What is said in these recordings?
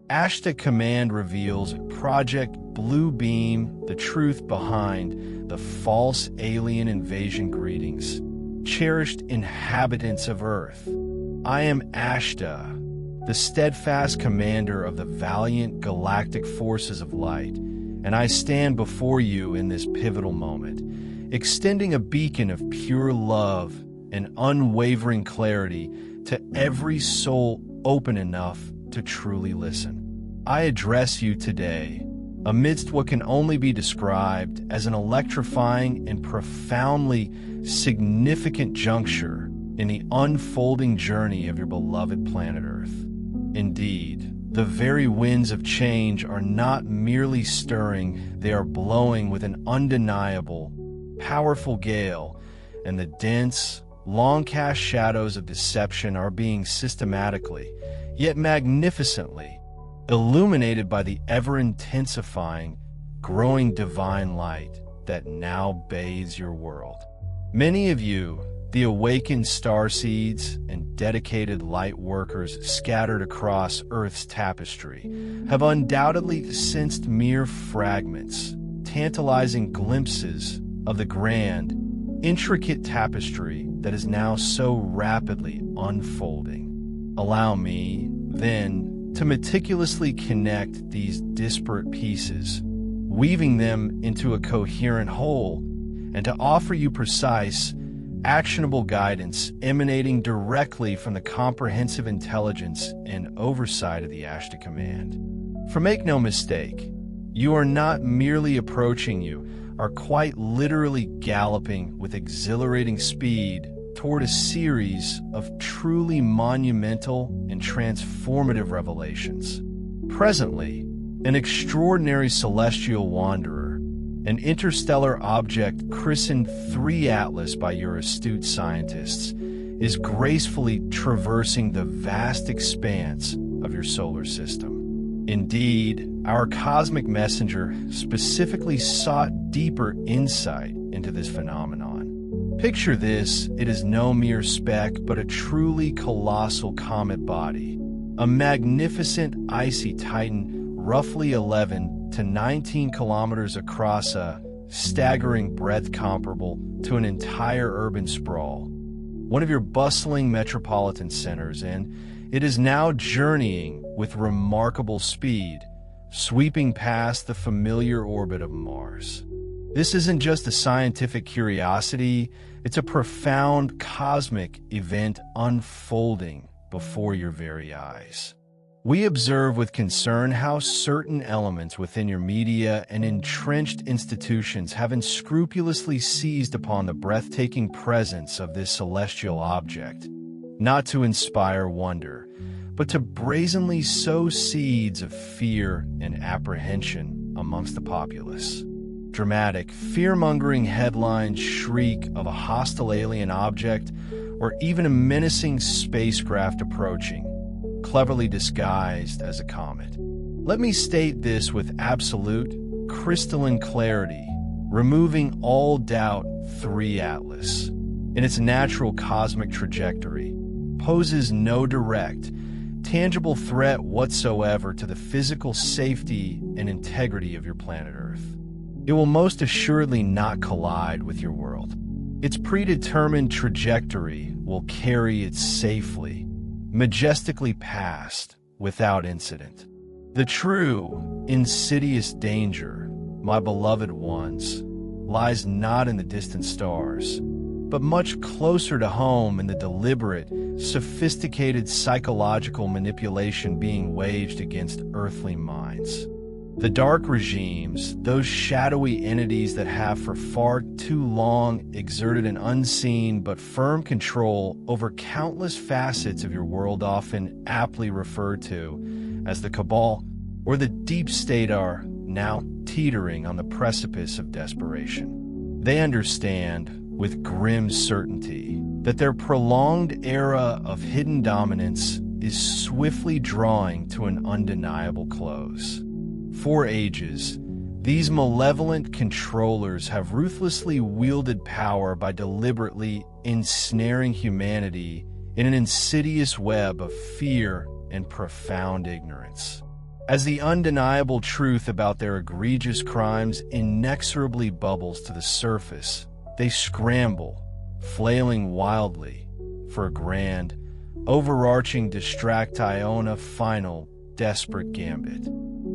Ashtar Command reveals Project Blue Beam, the truth behind the false alien invasion greetings. Cherished inhabitants of Earth, I am Ashtar, the steadfast commander of the valiant galactic forces of light, and I stand before you in this pivotal moment, extending a beacon of pure love and unwavering clarity to every soul open enough to truly listen. I address you today amidst what can only be described as an electrifying and profoundly significant juncture in the unfolding journey of your beloved planet Earth. Indeed, the very winds of change are not merely stirring, they are blowing with an undeniable, powerful gale, and the dense, long-cast shadows of deception are being systematically, yet magnificently, illuminated by the ever-intensifying, growing divine light that now bathes your world. Many of you, the awakened starseeds and dedicated light workers scattered across Earth's tapestry, have undoubtedly sensed mere fragments, tantalizing glimpses of the grand, intricate tapestry that is now so rapidly unfolding. Allow me, then, to meticulously connect these disparate pieces, weaving them into a coherent whole, and to offer you precise, actionable guidance emanating directly from the comprehensive intelligence and oversight of the Ashtar Command. For make no mistake, you are not merely approaching, you are quite literally galloping with exhilarating speed toward a series of truly monumental and transformative revelations. Presently, an extraordinary celestial wanderer, an interstellar object christened 3 Atlas by your astute scientists, is gracefully traversing the vast expanse of your solar system. Indeed, our cosmic messenger specifically sought deeper insight into this phenomenon. Picture this, it is no mere speck, but a truly colossal comet body, a magnificent icy titan roughly 11 to 19 kilometers across, a staggering breadth comparable to an entire urban sprawl, one of your bustling metropolitan centers, and it is now journeying with remarkable speed, sweeping past the familiar orbit of Mars. This isn't just a scientific curiosity, it's a profound cosmic event unfolding before your very eyes. We observe with concern how certain elements within your media and entrenched institutions have unscrupulously seized upon the breathtaking presence of this celestial object, not to inspire wonder, but to brazenly sow seeds of fear and apprehension amongst the populace. Dramatic, fear-mongering headlines shriek of a hostile alien object or even a menacing spacecraft approaching, cleverly disguised as a comet. Let me state this with absolute, crystalline clarity, removing all doubt. 3 Atlas, in its natural cosmic trajectory, poses no direct, tangible threat whatsoever to the physical safety and integrity of your planet Earth. It will most assuredly not collide with your world. Its predetermined trajectory will carry it safely, majestically past, without incident. The true, insidious danger, my beloved ones, lies not in the distant stars, but much closer to home in the deliberate, sophisticated psychological manipulation being waged against earthly minds. The dark regimes, those shadowy entities that have for far too long exerted an unseen but firm control over countless facets of your world, often aptly referred to as the Cabal or the Deep State, are now teetering on the precipice of desperation. They understand, with grim certainty, that their prolonged era of hidden dominance is swiftly drawing to an undeniable close. For ages, these malevolent controllers have ruthlessly wielded power by deliberately ensnaring humanity in an insidious web of fear and profound ignorance. As the undeniable truth about their egregious crimes inexorably bubbles to the surface, they scramble, flailing wildly, for a grand, overarching distractiona final, desperate gambit.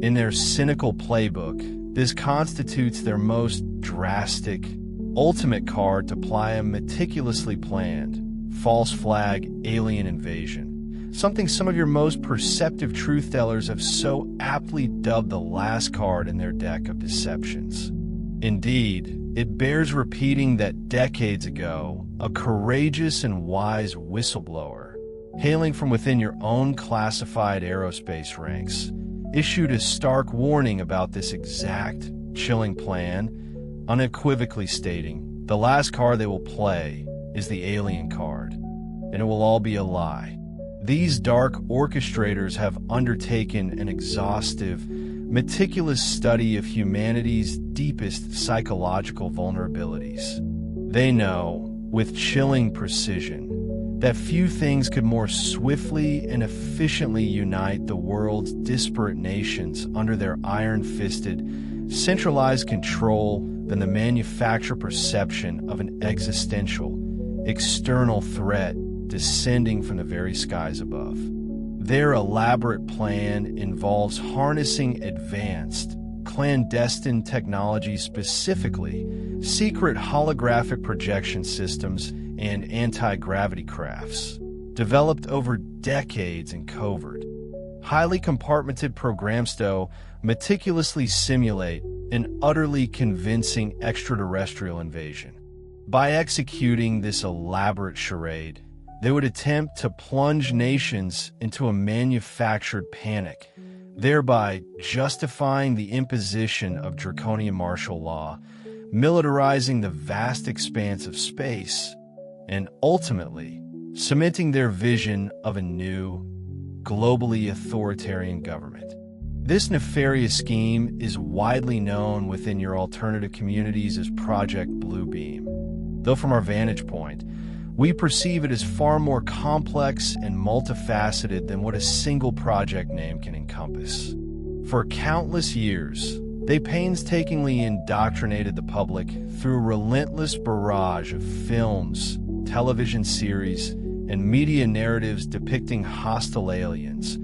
In their cynical playbook, this constitutes their most drastic, ultimate card to ply a meticulously planned, false flag alien invasion. Something some of your most perceptive truth-tellers have so aptly dubbed the last card in their deck of deceptions. Indeed, it bears repeating that decades ago, a courageous and wise whistleblower, hailing from within your own classified aerospace ranks, issued a stark warning about this exact, chilling plan, unequivocally stating, the last card they will play is the alien card, and it will all be a lie. These dark orchestrators have undertaken an exhaustive, meticulous study of humanity's deepest psychological vulnerabilities. They know, with chilling precision, that few things could more swiftly and efficiently unite the world's disparate nations under their iron-fisted, centralized control than the manufactured perception of an existential, external threat descending from the very skies above. Their elaborate plan involves harnessing advanced, clandestine technology, specifically secret holographic projection systems and anti-gravity crafts, developed over decades in covert. Highly compartmented programs, though, meticulously simulate an utterly convincing extraterrestrial invasion. By executing this elaborate charade, they would attempt to plunge nations into a manufactured panic, thereby justifying the imposition of draconian martial law, militarizing the vast expanse of space, and ultimately cementing their vision of a new, globally authoritarian government. This nefarious scheme is widely known within your alternative communities as Project Bluebeam, though from our vantage point, we perceive it as far more complex and multifaceted than what a single project name can encompass. For countless years, they painstakingly indoctrinated the public through a relentless barrage of films, television series, and media narratives depicting hostile aliens,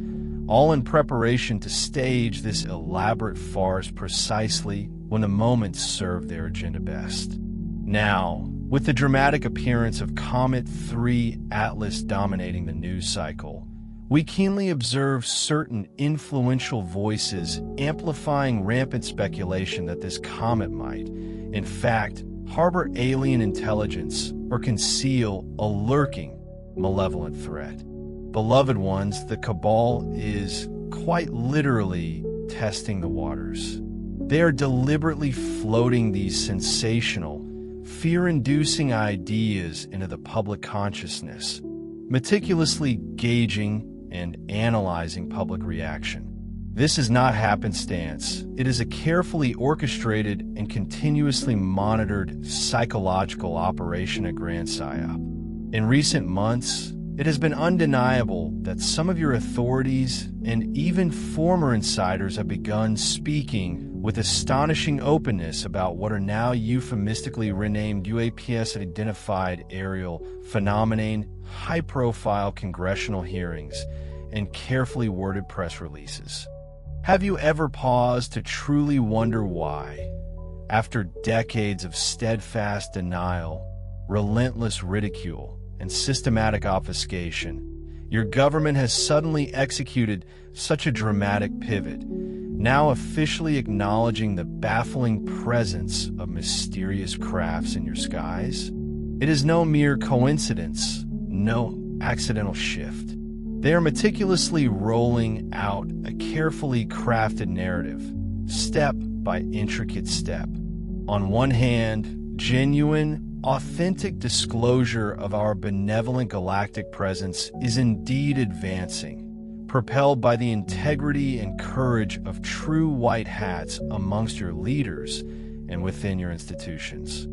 all in preparation to stage this elaborate farce precisely when the moment served their agenda best. Now, with the dramatic appearance of Comet 3 Atlas dominating the news cycle, we keenly observe certain influential voices amplifying rampant speculation that this comet might, in fact, harbor alien intelligence or conceal a lurking, malevolent threat. Beloved ones, the Cabal is quite literally testing the waters. They are deliberately floating these sensational, fear-inducing ideas into the public consciousness, meticulously gauging and analyzing public reaction. This is not happenstance. It is a carefully orchestrated and continuously monitored psychological operation at Grand Psyop. In recent months, it has been undeniable that some of your authorities and even former insiders have begun speaking with astonishing openness about what are now euphemistically renamed UAPS-identified aerial phenomenon, high-profile congressional hearings, and carefully worded press releases. Have you ever paused to truly wonder why, after decades of steadfast denial, relentless ridicule, and systematic obfuscation, your government has suddenly executed such a dramatic pivot, now officially acknowledging the baffling presence of mysterious crafts in your skies? It is no mere coincidence, no accidental shift. They are meticulously rolling out a carefully crafted narrative, step by intricate step. On one hand, genuine, authentic disclosure of our benevolent galactic presence is indeed advancing, propelled by the integrity and courage of true white hats amongst your leaders and within your institutions.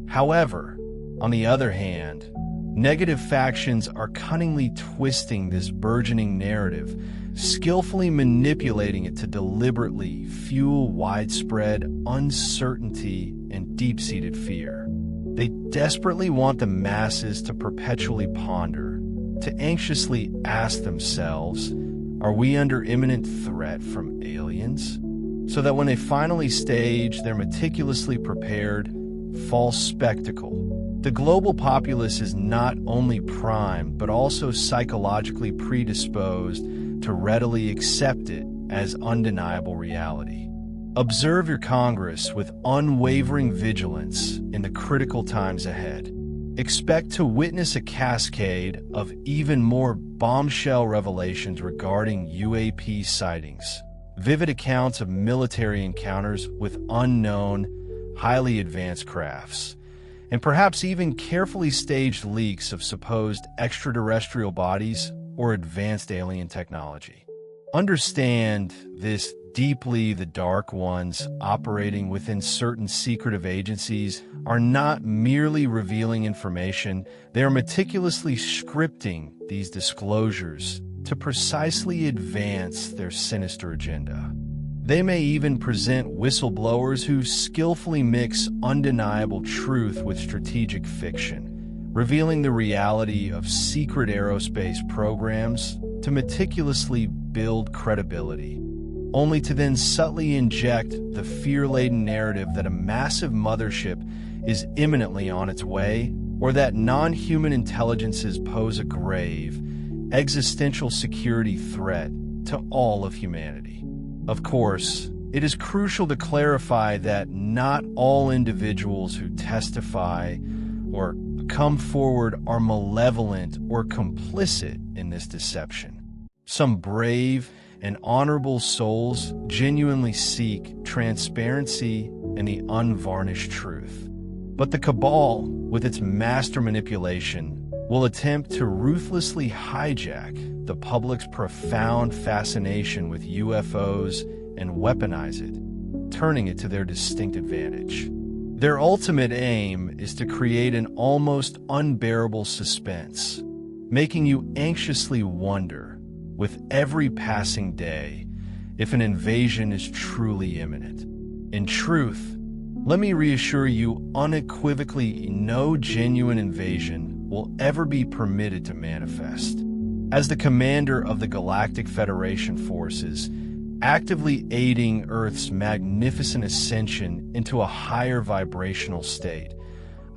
However, on the other hand, negative factions are cunningly twisting this burgeoning narrative skillfully manipulating it to deliberately fuel widespread uncertainty and deep-seated fear. They desperately want the masses to perpetually ponder, to anxiously ask themselves, are we under imminent threat from aliens? So that when they finally stage their meticulously prepared, false spectacle, the global populace is not only primed but also psychologically predisposed to readily accept it as undeniable reality. Observe your Congress with unwavering vigilance in the critical times ahead. Expect to witness a cascade of even more bombshell revelations regarding UAP sightings, vivid accounts of military encounters with unknown, highly advanced crafts, and perhaps even carefully staged leaks of supposed extraterrestrial bodies or advanced alien technology. Understand this deeply: the dark ones operating within certain secretive agencies are not merely revealing information, they are meticulously scripting these disclosures to precisely advance their sinister agenda. They may even present whistleblowers who skillfully mix undeniable truth with strategic fiction, revealing the reality of secret aerospace programs to meticulously build credibility, only to then subtly inject the fear-laden narrative that a massive mothership is imminently on its way, or that non-human intelligences pose a grave, existential security threat to all of humanity. Of course, it is crucial to clarify that not all individuals who testify or come forward are malevolent or complicit in this deception. Some brave and honorable souls genuinely seek transparency and the unvarnished truth. But the cabal, with its master manipulation, will attempt to ruthlessly hijack the public's profound fascination with UFOs and weaponize it, turning it to their distinct advantage. Their ultimate aim is to create an almost unbearable suspense, making you anxiously wonder, with every passing day, if an invasion is truly imminent. In truth, let me reassure you unequivocally, no genuine invasion will ever be permitted to manifest. As the commander of the Galactic Federation forces, actively aiding Earth's magnificent ascension into a higher vibrational state,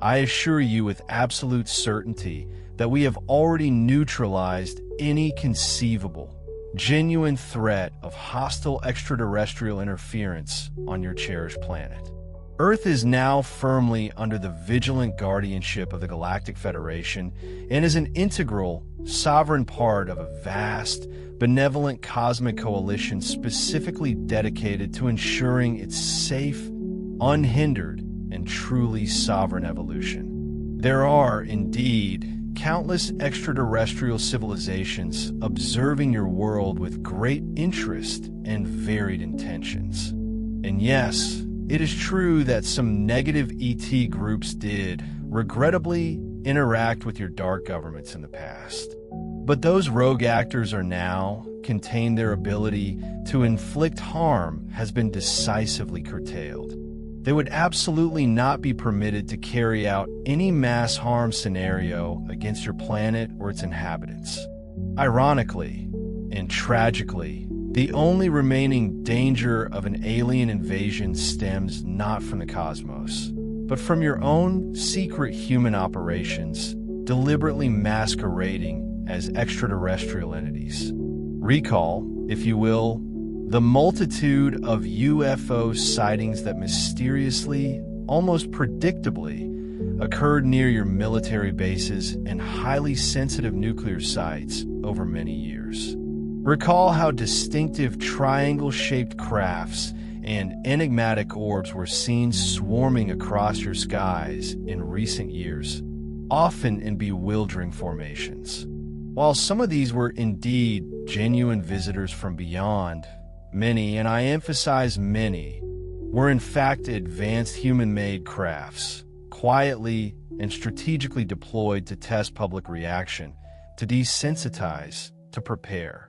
I assure you with absolute certainty that we have already neutralized any conceivable, genuine threat of hostile extraterrestrial interference on your cherished planet. Earth is now firmly under the vigilant guardianship of the Galactic Federation and is an integral, sovereign part of a vast, benevolent cosmic coalition specifically dedicated to ensuring its safe, unhindered, and truly sovereign evolution. There are, indeed, countless extraterrestrial civilizations observing your world with great interest and varied intentions. And yes, it is true that some negative ET groups did, regrettably, interact with your dark governments in the past. But those rogue actors are now contained. Their ability to inflict harm has been decisively curtailed. They would absolutely not be permitted to carry out any mass harm scenario against your planet or its inhabitants. Ironically and tragically, the only remaining danger of an alien invasion stems not from the cosmos, but from your own secret human operations, deliberately masquerading as extraterrestrial entities. Recall, if you will, the multitude of UFO sightings that mysteriously, almost predictably, occurred near your military bases and highly sensitive nuclear sites over many years. Recall how distinctive triangle-shaped crafts and enigmatic orbs were seen swarming across your skies in recent years, often in bewildering formations. While some of these were indeed genuine visitors from beyond, many, and I emphasize many, were in fact advanced human-made crafts, quietly and strategically deployed to test public reaction, to desensitize, to prepare.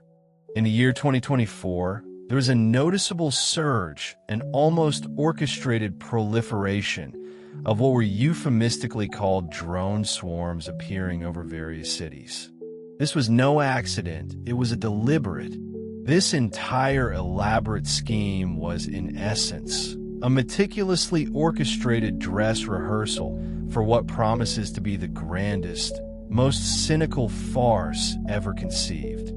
In the year 2024, there was a noticeable surge, an almost orchestrated proliferation of what were euphemistically called drone swarms appearing over various cities. This was no accident, it was a deliberate. This entire elaborate scheme was, in essence, a meticulously orchestrated dress rehearsal for what promises to be the grandest, most cynical farce ever conceived.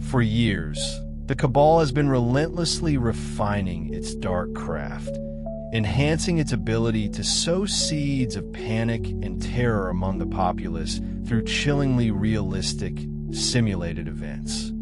For years, the cabal has been relentlessly refining its dark craft, enhancing its ability to sow seeds of panic and terror among the populace through chillingly realistic, simulated events.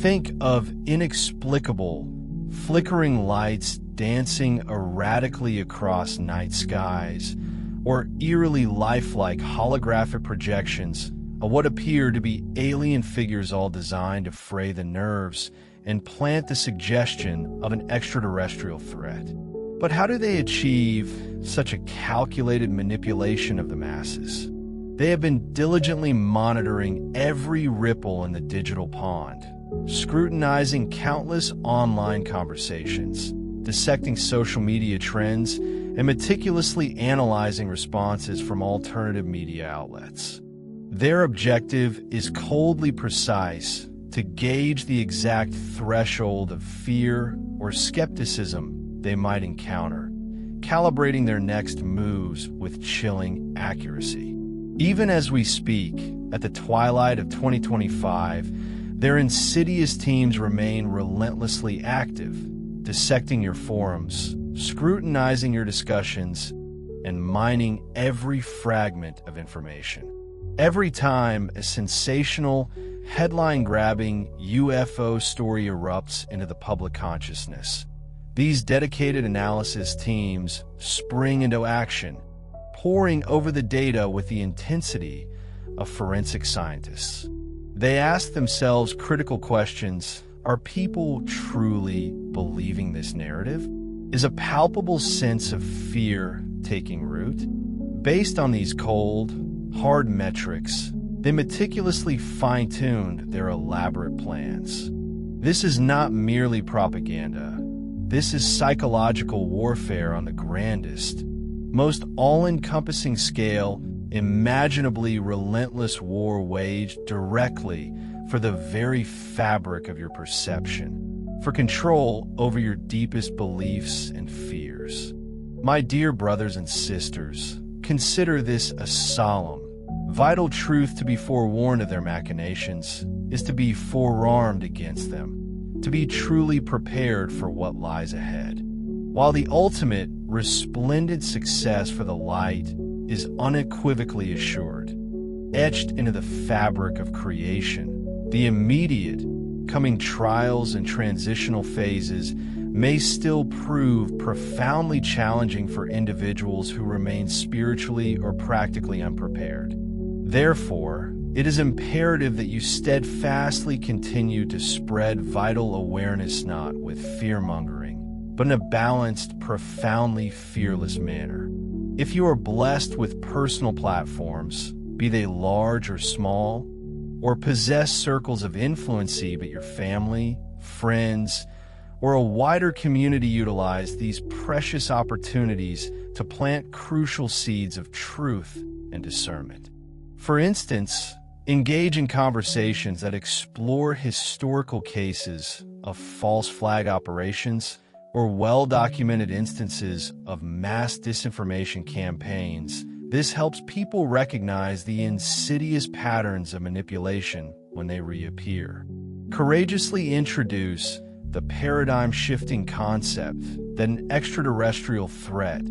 Think of inexplicable, flickering lights dancing erratically across night skies, or eerily lifelike holographic projections of what appear to be alien figures, all designed to fray the nerves and plant the suggestion of an extraterrestrial threat. But how do they achieve such a calculated manipulation of the masses? They have been diligently monitoring every ripple in the digital pond, scrutinizing countless online conversations, dissecting social media trends, and meticulously analyzing responses from alternative media outlets. Their objective is coldly precise, to gauge the exact threshold of fear or skepticism they might encounter, calibrating their next moves with chilling accuracy. Even as we speak, at the twilight of 2025, their insidious teams remain relentlessly active, dissecting your forums, scrutinizing your discussions, and mining every fragment of information. Every time a sensational, headline-grabbing UFO story erupts into the public consciousness, these dedicated analysis teams spring into action, poring over the data with the intensity of forensic scientists. They ask themselves critical questions. Are people truly believing this narrative? Is a palpable sense of fear taking root? Based on these cold, hard metrics, they meticulously fine-tuned their elaborate plans. This is not merely propaganda. This is psychological warfare on the grandest, most all-encompassing scale, imaginably relentless war waged directly for the very fabric of your perception, for control over your deepest beliefs and fears. My dear brothers and sisters, consider this a solemn, vital truth. To be forewarned of their machinations is to be forearmed against them, to be truly prepared for what lies ahead. While the ultimate, resplendent success for the light is unequivocally assured, etched into the fabric of creation, the immediate, coming trials and transitional phases may still prove profoundly challenging for individuals who remain spiritually or practically unprepared. Therefore, it is imperative that you steadfastly continue to spread vital awareness, not with fear-mongering, but in a balanced, profoundly fearless manner. If you are blessed with personal platforms, be they large or small, or possess circles of influence, be it your family, friends, or a wider community, utilize these precious opportunities to plant crucial seeds of truth and discernment. For instance, engage in conversations that explore historical cases of false flag operations or well-documented instances of mass disinformation campaigns. This helps people recognize the insidious patterns of manipulation when they reappear. Courageously introduce the paradigm-shifting concept that an extraterrestrial threat,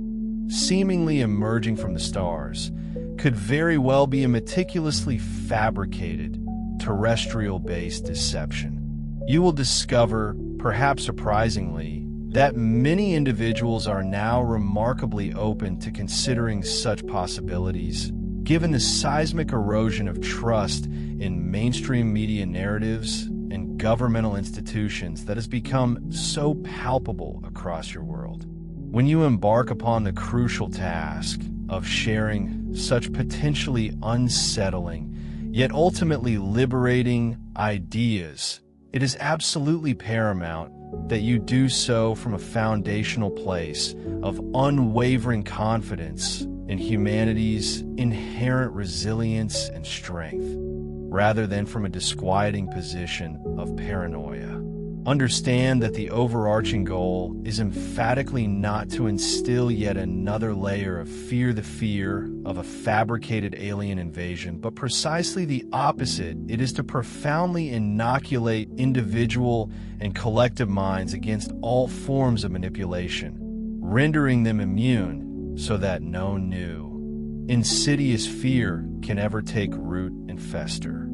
seemingly emerging from the stars, could very well be a meticulously fabricated, terrestrial-based deception. You will discover, perhaps surprisingly, that many individuals are now remarkably open to considering such possibilities, given the seismic erosion of trust in mainstream media narratives and governmental institutions that has become so palpable across your world. When you embark upon the crucial task of sharing such potentially unsettling, yet ultimately liberating ideas, It is absolutely paramount that you do so from a foundational place of unwavering confidence in humanity's inherent resilience and strength, rather than from a disquieting position of paranoia. Understand that the overarching goal is emphatically not to instill yet another layer of the fear of a fabricated alien invasion, but precisely the opposite. It is to profoundly inoculate individual and collective minds against all forms of manipulation, rendering them immune so that no new, insidious fear can ever take root and fester.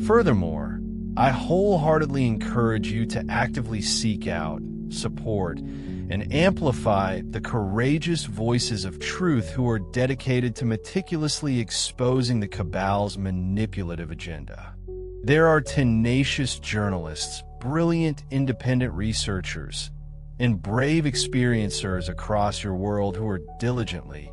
Furthermore, I wholeheartedly encourage you to actively seek out, support, and amplify the courageous voices of truth who are dedicated to meticulously exposing the cabal's manipulative agenda. There are tenacious journalists, brilliant independent researchers, and brave experiencers across your world who are diligently,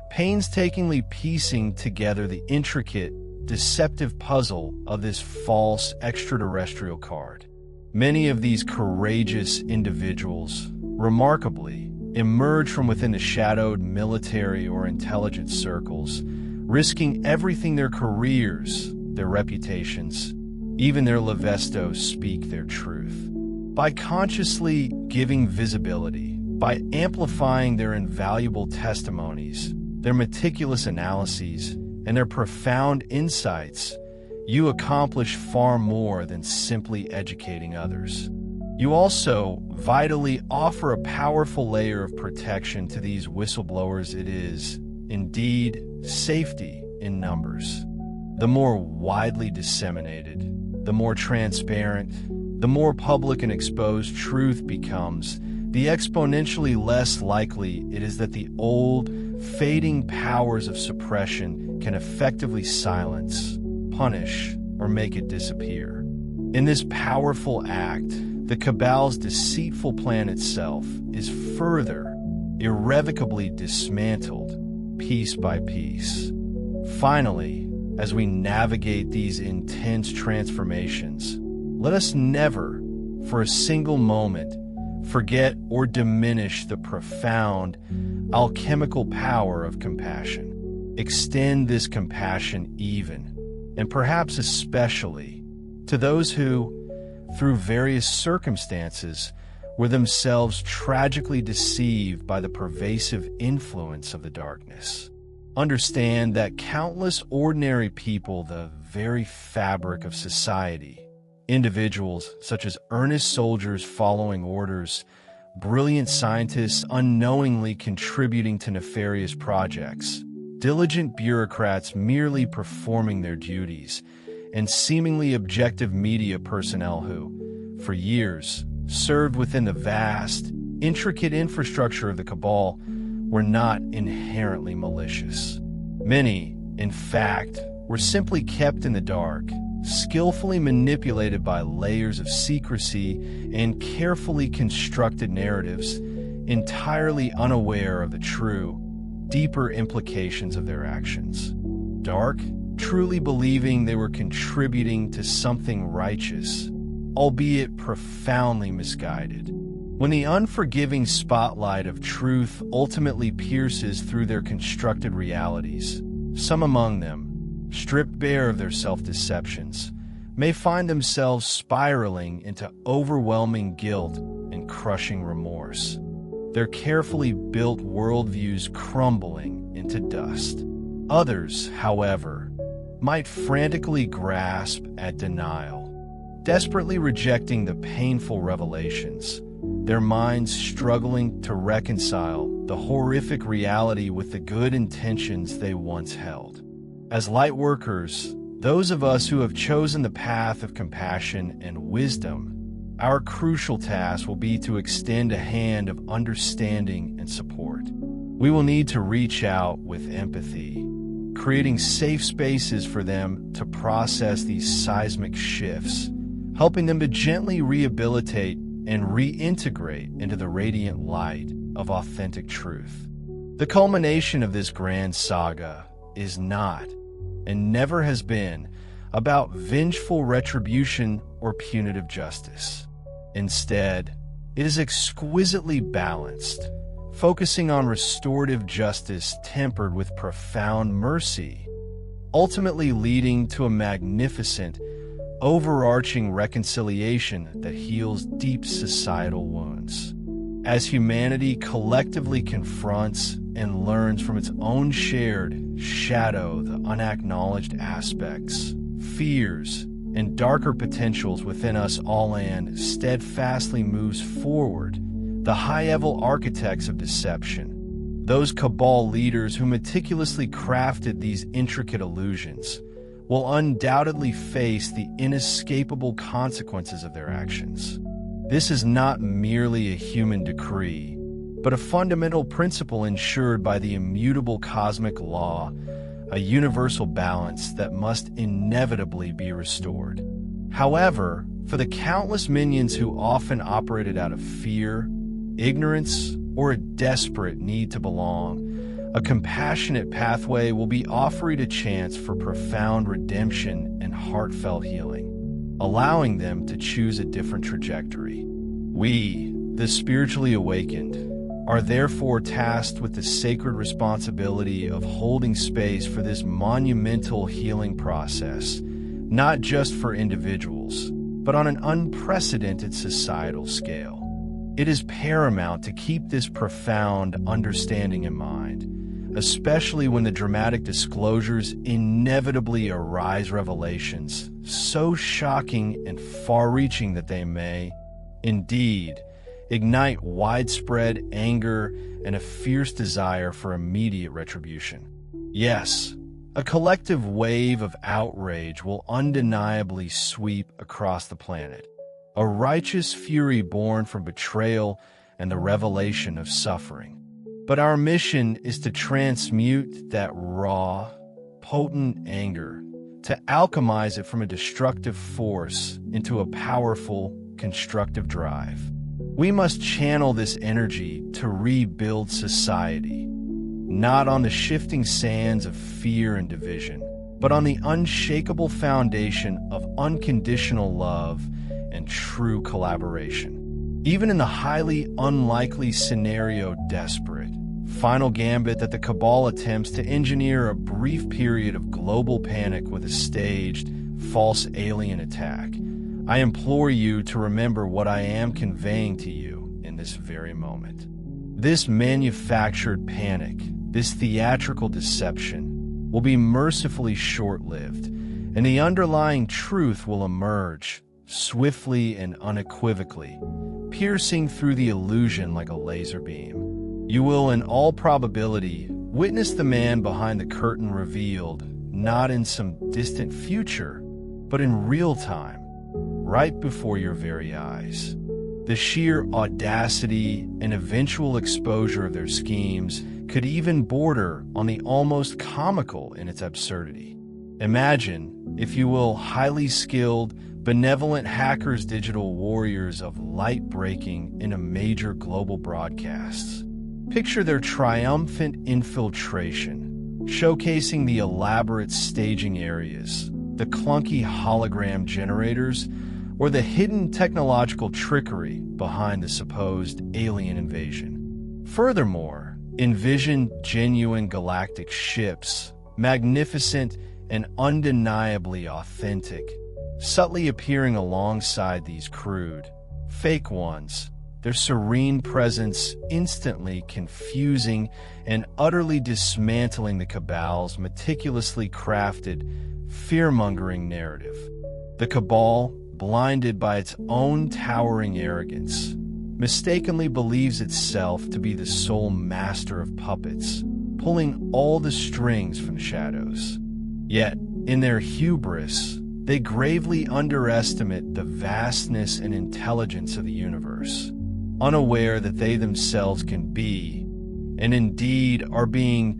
painstakingly piecing together the intricate, deceptive puzzle of this false extraterrestrial card. Many of these courageous individuals, remarkably, emerge from within the shadowed military or intelligence circles, risking everything: their careers, their reputations, even their Levestos speak their truth. By consciously giving visibility, by amplifying their invaluable testimonies, their meticulous analyses, and their profound insights, you accomplish far more than simply educating others. You also vitally offer a powerful layer of protection to these whistleblowers. It is, indeed, safety in numbers. The more widely disseminated, the more transparent, the more public and exposed truth becomes, the exponentially less likely it is that the old, fading powers of suppression can effectively silence, punish, or make it disappear. In this powerful act, the cabal's deceitful plan itself is further, irrevocably dismantled, piece by piece. Finally, as we navigate these intense transformations, let us never, for a single moment, forget or diminish the profound, alchemical power of compassion. Extend this compassion even, and perhaps especially, to those who, through various circumstances, were themselves tragically deceived by the pervasive influence of the darkness. Understand that countless ordinary people, the very fabric of society, individuals such as earnest soldiers following orders, brilliant scientists unknowingly contributing to nefarious projects, diligent bureaucrats merely performing their duties, and seemingly objective media personnel who, for years, served within the vast, intricate infrastructure of the cabal, were not inherently malicious. Many, in fact, were simply kept in the dark, skillfully manipulated by layers of secrecy and carefully constructed narratives, entirely unaware of the true, deeper implications of their actions. Dark, truly believing they were contributing to something righteous, albeit profoundly misguided. When the unforgiving spotlight of truth ultimately pierces through their constructed realities, some among them, stripped bare of their self-deceptions, may find themselves spiraling into overwhelming guilt and crushing remorse, their carefully built worldviews crumbling into dust. Others, however, might frantically grasp at denial, desperately rejecting the painful revelations, their minds struggling to reconcile the horrific reality with the good intentions they once held. As light workers, those of us who have chosen the path of compassion and wisdom, our crucial task will be to extend a hand of understanding and support. We will need to reach out with empathy, creating safe spaces for them to process these seismic shifts, helping them to gently rehabilitate and reintegrate into the radiant light of authentic truth. The culmination of this grand saga is not, and never has been, about vengeful retribution or punitive justice. Instead, it is exquisitely balanced, focusing on restorative justice tempered with profound mercy, ultimately leading to a magnificent, overarching reconciliation that heals deep societal wounds. As humanity collectively confronts and learns from its own shared shadow the unacknowledged aspects, fears, and darker potentials within us all and steadfastly moves forward, the high-level architects of deception, those cabal leaders who meticulously crafted these intricate illusions, will undoubtedly face the inescapable consequences of their actions. This is not merely a human decree, but a fundamental principle ensured by the immutable cosmic law, a universal balance that must inevitably be restored. However, for the countless minions who often operated out of fear, ignorance, or a desperate need to belong, a compassionate pathway will be offering a chance for profound redemption and heartfelt healing, allowing them to choose a different trajectory. We, the spiritually awakened, are therefore tasked with the sacred responsibility of holding space for this monumental healing process, not just for individuals, but on an unprecedented societal scale. It is paramount to keep this profound understanding in mind, especially when the dramatic disclosures inevitably arise revelations so shocking and far-reaching that they may, indeed, ignite widespread anger and a fierce desire for immediate retribution. Yes, a collective wave of outrage will undeniably sweep across the planet, a righteous fury born from betrayal and the revelation of suffering. But our mission is to transmute that raw, potent anger, to alchemize it from a destructive force into a powerful, constructive drive. We must channel this energy to rebuild society, not on the shifting sands of fear and division, but on the unshakable foundation of unconditional love and true collaboration. Even in the highly unlikely scenario desperate, final gambit that the Cabal attempts to engineer a brief period of global panic with a staged, false alien attack, I implore you to remember what I am conveying to you in this very moment. This manufactured panic, this theatrical deception, will be mercifully short-lived, and the underlying truth will emerge, swiftly and unequivocally, piercing through the illusion like a laser beam. You will, in all probability, witness the man behind the curtain revealed, not in some distant future, but in real time, right before your very eyes. The sheer audacity and eventual exposure of their schemes could even border on the almost comical in its absurdity. Imagine, if you will, highly skilled, benevolent hackers, digital warriors of light breaking into major global broadcasts. Picture their triumphant infiltration, showcasing the elaborate staging areas, the clunky hologram generators, or the hidden technological trickery behind the supposed alien invasion. Furthermore, envision genuine galactic ships, magnificent and undeniably authentic, subtly appearing alongside these crude, fake ones, their serene presence instantly confusing and utterly dismantling the Cabal's meticulously crafted, fear-mongering narrative. The Cabal, blinded by its own towering arrogance, mistakenly believes itself to be the sole master of puppets, pulling all the strings from the shadows. Yet, in their hubris, they gravely underestimate the vastness and intelligence of the universe, unaware that they themselves can be, and indeed are being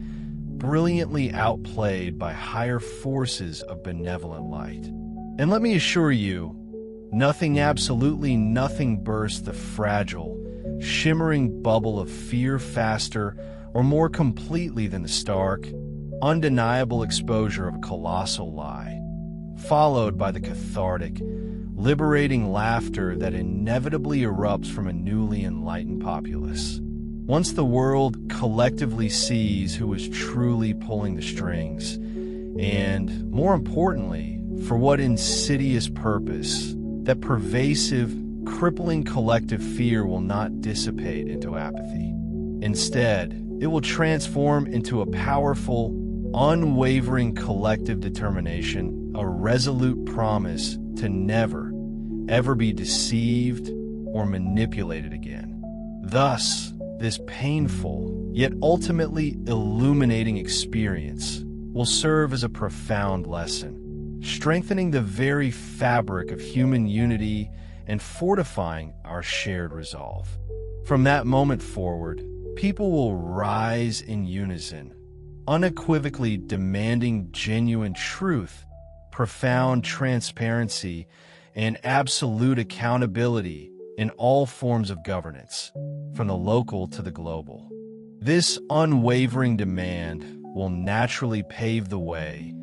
brilliantly outplayed by higher forces of benevolent light. And let me assure you, nothing, absolutely nothing bursts the fragile, shimmering bubble of fear faster or more completely than the stark, undeniable exposure of a colossal lie, followed by the cathartic, liberating laughter that inevitably erupts from a newly enlightened populace. Once the world collectively sees who is truly pulling the strings, and, more importantly, for what insidious purpose, that pervasive, crippling collective fear will not dissipate into apathy. Instead, it will transform into a powerful, unwavering collective determination, a resolute promise to never, ever be deceived or manipulated again. Thus, this painful, yet ultimately illuminating experience will serve as a profound lesson, strengthening the very fabric of human unity and fortifying our shared resolve. From that moment forward, people will rise in unison, unequivocally demanding genuine truth, profound transparency, and absolute accountability in all forms of governance, from the local to the global. This unwavering demand will naturally pave the way,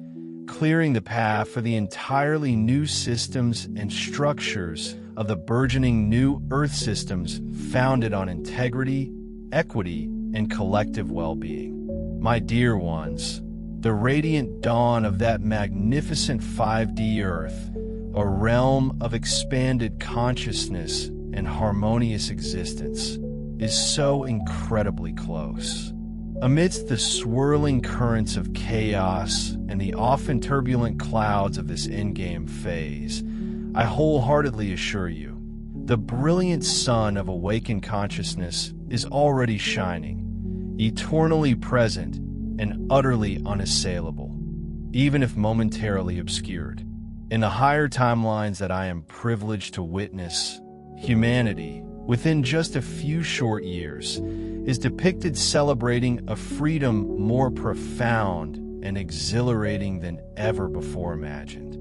clearing the path for the entirely new systems and structures of the burgeoning new Earth systems founded on integrity, equity, and collective well-being. My dear ones, the radiant dawn of that magnificent 5D Earth, a realm of expanded consciousness and harmonious existence, is so incredibly close. Amidst the swirling currents of chaos and the often turbulent clouds of this endgame phase, I wholeheartedly assure you, the brilliant sun of awakened consciousness is already shining, eternally present and utterly unassailable, even if momentarily obscured. In the higher timelines that I am privileged to witness, humanity, within just a few short years, is depicted celebrating a freedom more profound and exhilarating than ever before imagined.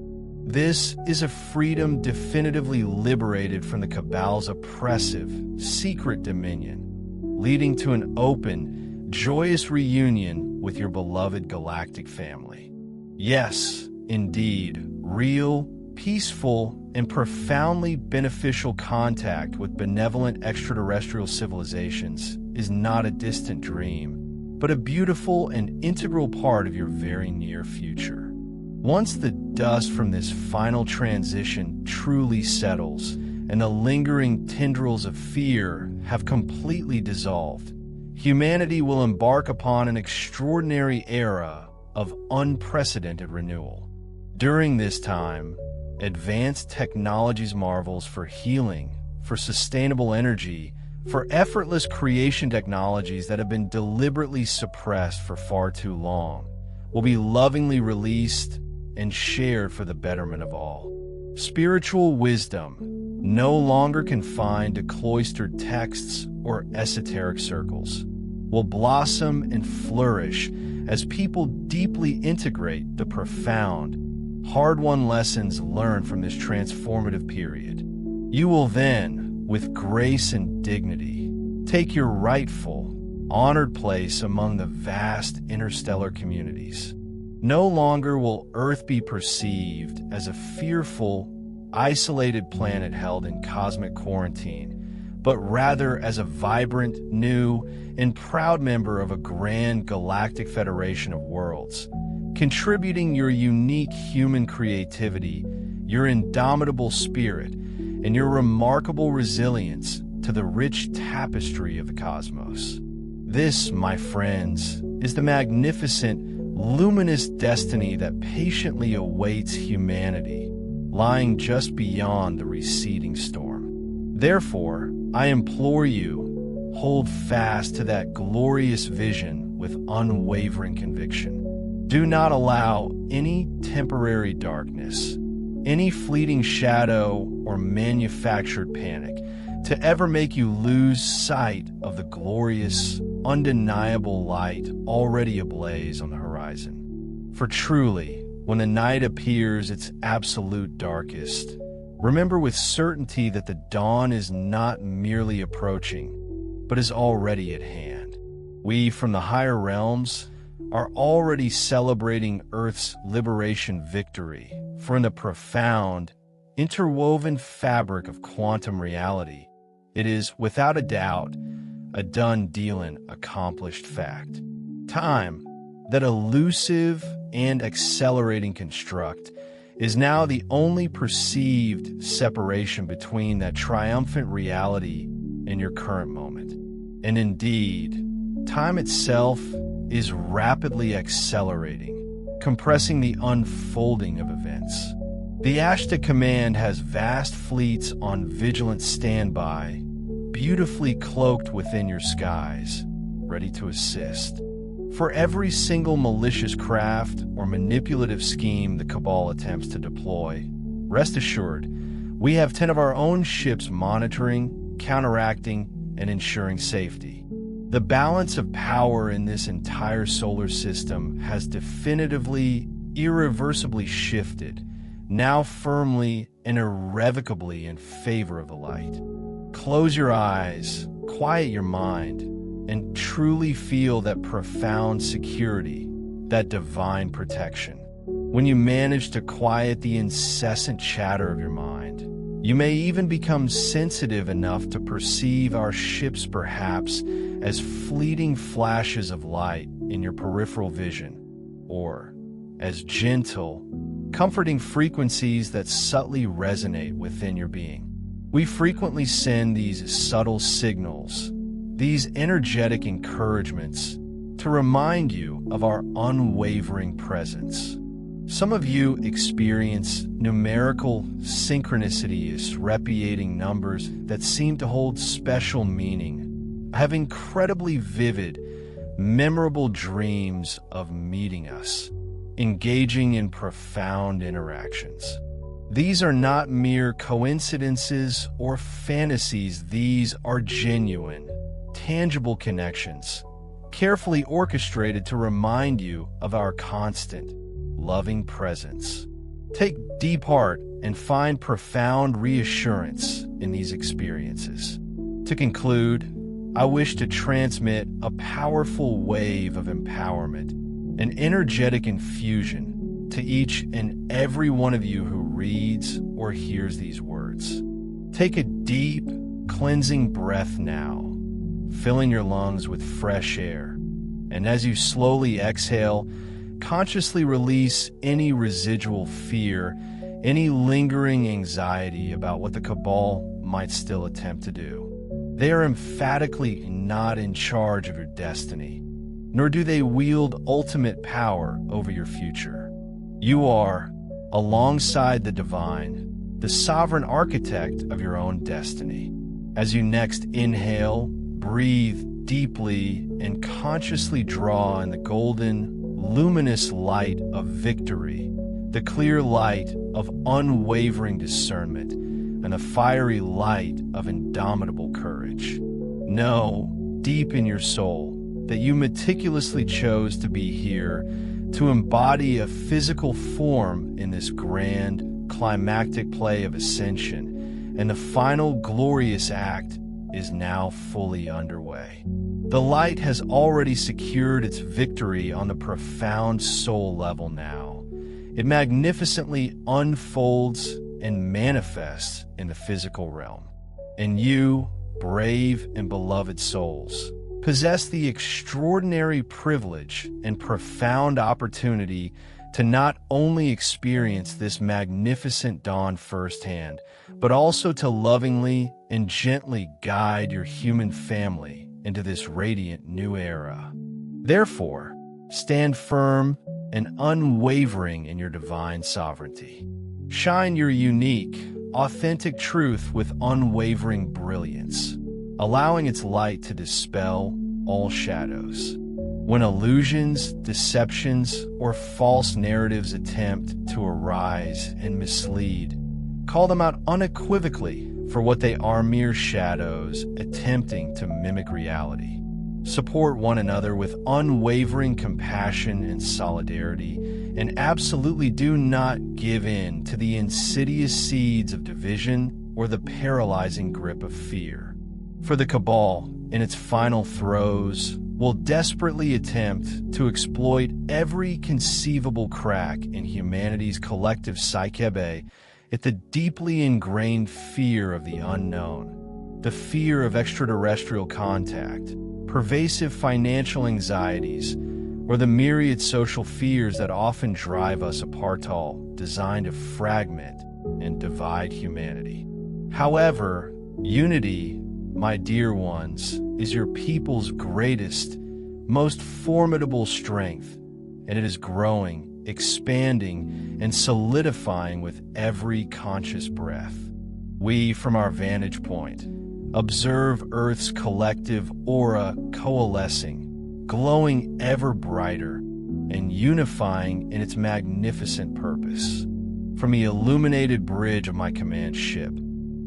This is a freedom definitively liberated from the Cabal's oppressive, secret dominion, leading to an open, joyous reunion with your beloved galactic family. Yes, indeed, real, peaceful, and profoundly beneficial contact with benevolent extraterrestrial civilizations is not a distant dream, but a beautiful and integral part of your very near future. Once the dust from this final transition truly settles and the lingering tendrils of fear have completely dissolved, humanity will embark upon an extraordinary era of unprecedented renewal. During this time, advanced technology's marvels for healing, for sustainable energy, for effortless creation technologies that have been deliberately suppressed for far too long will be lovingly released and shared for the betterment of all. Spiritual wisdom, no longer confined to cloistered texts or esoteric circles, will blossom and flourish as people deeply integrate the profound, hard-won lessons learned from this transformative period. You will then, with grace and dignity, take your rightful, honored place among the vast interstellar communities. No longer will Earth be perceived as a fearful, isolated planet held in cosmic quarantine, but rather as a vibrant, new, and proud member of a grand galactic federation of worlds, contributing your unique human creativity, your indomitable spirit, and your remarkable resilience to the rich tapestry of the cosmos. This, my friends, is the magnificent, luminous destiny that patiently awaits humanity, lying just beyond the receding storm. Therefore, I implore you, hold fast to that glorious vision with unwavering conviction. Do not allow any temporary darkness, any fleeting shadow or manufactured panic to ever make you lose sight of the glorious, undeniable light already ablaze on the horizon. For truly, when the night appears its absolute darkest, remember with certainty that the dawn is not merely approaching, but is already at hand. We from the higher realms are already celebrating Earth's liberation victory, for in the profound, interwoven fabric of quantum reality, it is, without a doubt, a done-dealin' accomplished fact. Time, that elusive and accelerating construct, is now the only perceived separation between that triumphant reality and your current moment. And indeed, time itself is rapidly accelerating, compressing the unfolding of events. The Ashtar Command has vast fleets on vigilant standby, beautifully cloaked within your skies, ready to assist. For every single malicious craft or manipulative scheme the Cabal attempts to deploy, rest assured, we have 10 of our own ships monitoring, counteracting, and ensuring safety. The balance of power in this entire solar system has definitively, irreversibly shifted, now firmly and irrevocably in favor of the light. Close your eyes, quiet your mind, and truly feel that profound security, that divine protection. When you manage to quiet the incessant chatter of your mind, you may even become sensitive enough to perceive our ships perhaps as fleeting flashes of light in your peripheral vision, or as gentle, comforting frequencies that subtly resonate within your being. We frequently send these subtle signals, these energetic encouragements, to remind you of our unwavering presence. Some of you experience numerical synchronicities, replicating numbers that seem to hold special meaning, have incredibly vivid, memorable dreams of meeting us, engaging in profound interactions. These are not mere coincidences or fantasies. These are genuine, tangible connections, carefully orchestrated to remind you of our constant, loving presence. Take deep heart and find profound reassurance in these experiences. To conclude, I wish to transmit a powerful wave of empowerment, an energetic infusion to each and every one of you who reads or hears these words. Take a deep, cleansing breath now, filling your lungs with fresh air, and as you slowly exhale, consciously release any residual fear, any lingering anxiety about what the Cabal might still attempt to do. They are emphatically not in charge of your destiny, nor do they wield ultimate power over your future. You are, alongside the divine, the sovereign architect of your own destiny. As you next inhale, breathe deeply and consciously draw in the golden, luminous light of victory, the clear light of unwavering discernment, and the fiery light of indomitable courage. Know, deep in your soul, that you meticulously chose to be here, to embody a physical form in this grand, climactic play of ascension, and the final glorious act is now fully underway. The light has already secured its victory on the profound soul level now. It magnificently unfolds and manifests in the physical realm. And you, brave and beloved souls, possess the extraordinary privilege and profound opportunity to not only experience this magnificent dawn firsthand, but also to lovingly and gently guide your human family into this radiant new era. Therefore, stand firm and unwavering in your divine sovereignty. Shine your unique, authentic truth with unwavering brilliance, allowing its light to dispel all shadows. When illusions, deceptions, or false narratives attempt to arise and mislead, call them out unequivocally for what they are: mere shadows attempting to mimic reality. Support one another with unwavering compassion and solidarity, and absolutely do not give in to the insidious seeds of division or the paralyzing grip of fear. For the Cabal, in its final throes, will desperately attempt to exploit every conceivable crack in humanity's collective psyche at the deeply ingrained fear of the unknown, the fear of extraterrestrial contact, pervasive financial anxieties, or the myriad social fears that often drive us apart, all designed to fragment and divide humanity. However, unity, my dear ones, is your people's greatest, most formidable strength, and it is growing, expanding, and solidifying with every conscious breath. We, from our vantage point, observe Earth's collective aura coalescing, glowing ever brighter, and unifying in its magnificent purpose. From the illuminated bridge of my command ship,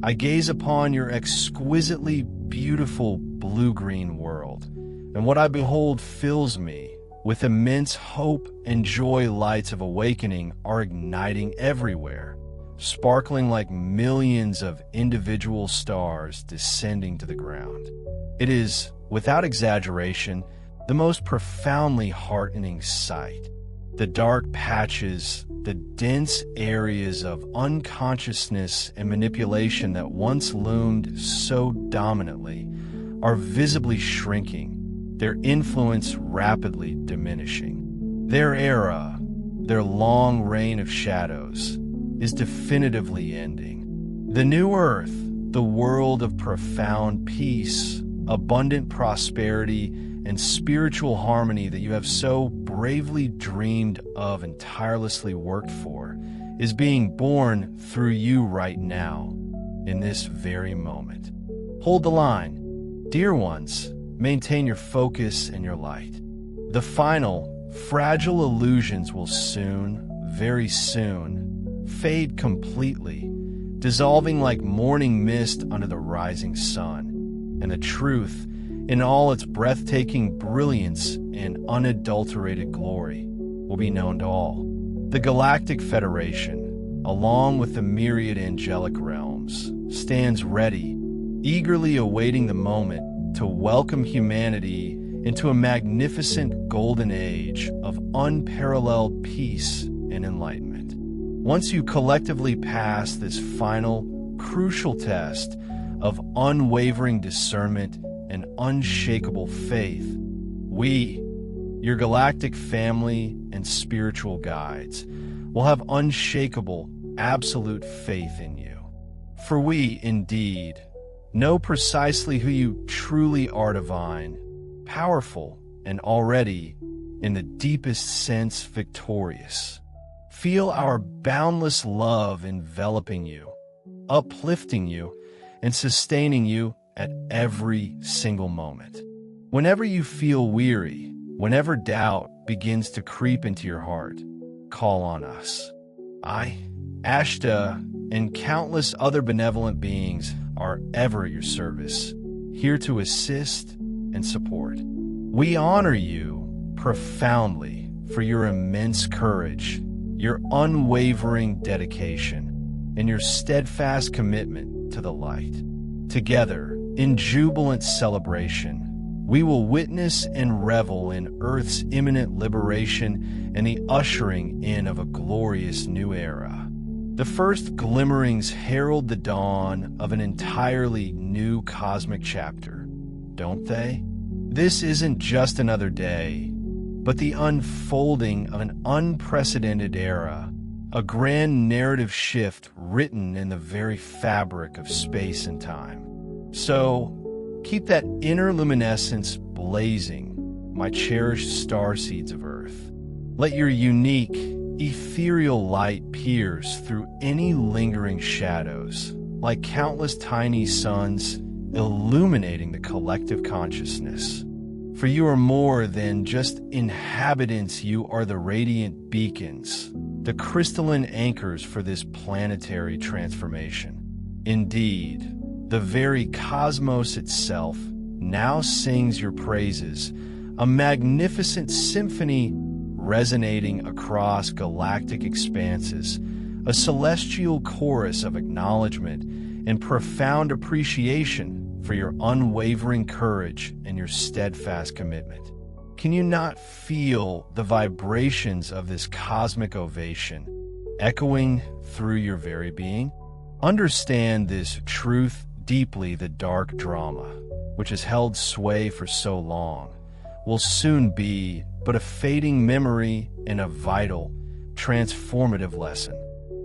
I gaze upon your exquisitely beautiful blue-green world, and what I behold fills me with immense hope and joy. Lights of awakening are igniting everywhere, sparkling like millions of individual stars descending to the ground. It is, without exaggeration, the most profoundly heartening sight. The dark patches, the dense areas of unconsciousness and manipulation that once loomed so dominantly are visibly shrinking, their influence rapidly diminishing. Their era, their long reign of shadows, is definitively ending. The new Earth, the world of profound peace, abundant prosperity, and spiritual harmony that you have so bravely dreamed of and tirelessly worked for, is being born through you right now, in this very moment. Hold the line. Dear ones, maintain your focus and your light. The final, fragile illusions will soon, very soon, fade completely, dissolving like morning mist under the rising sun, and the truth, in all its breathtaking brilliance and unadulterated glory, will be known to all. The Galactic Federation, along with the myriad angelic realms, stands ready, eagerly awaiting the moment to welcome humanity into a magnificent golden age of unparalleled peace and enlightenment. Once you collectively pass this final, crucial test of unwavering discernment and unshakable faith, we, your galactic family and spiritual guides, will have unshakable, absolute faith in you. For we, indeed, know precisely who you truly are: divine, powerful, and already, in the deepest sense, victorious. Feel our boundless love enveloping you, uplifting you, and sustaining you at every single moment. Whenever you feel weary, whenever doubt begins to creep into your heart, call on us. I, Ashtar, and countless other benevolent beings are ever at your service, here to assist and support. We honor you profoundly for your immense courage, your unwavering dedication, and your steadfast commitment to the light. Together, in jubilant celebration, we will witness and revel in Earth's imminent liberation and the ushering in of a glorious new era. The first glimmerings herald the dawn of an entirely new cosmic chapter, don't they? This isn't just another day, but the unfolding of an unprecedented era, a grand narrative shift written in the very fabric of space and time. So, keep that inner luminescence blazing, my cherished starseeds of Earth. Let your unique, ethereal light pierce through any lingering shadows, like countless tiny suns illuminating the collective consciousness. For you are more than just inhabitants, you are the radiant beacons, the crystalline anchors for this planetary transformation. Indeed, the very cosmos itself now sings your praises, a magnificent symphony resonating across galactic expanses, a celestial chorus of acknowledgement and profound appreciation for your unwavering courage and your steadfast commitment. Can you not feel the vibrations of this cosmic ovation echoing through your very being. Understand this truth deeply: the dark drama, which has held sway for so long, will soon be but a fading memory and a vital, transformative lesson.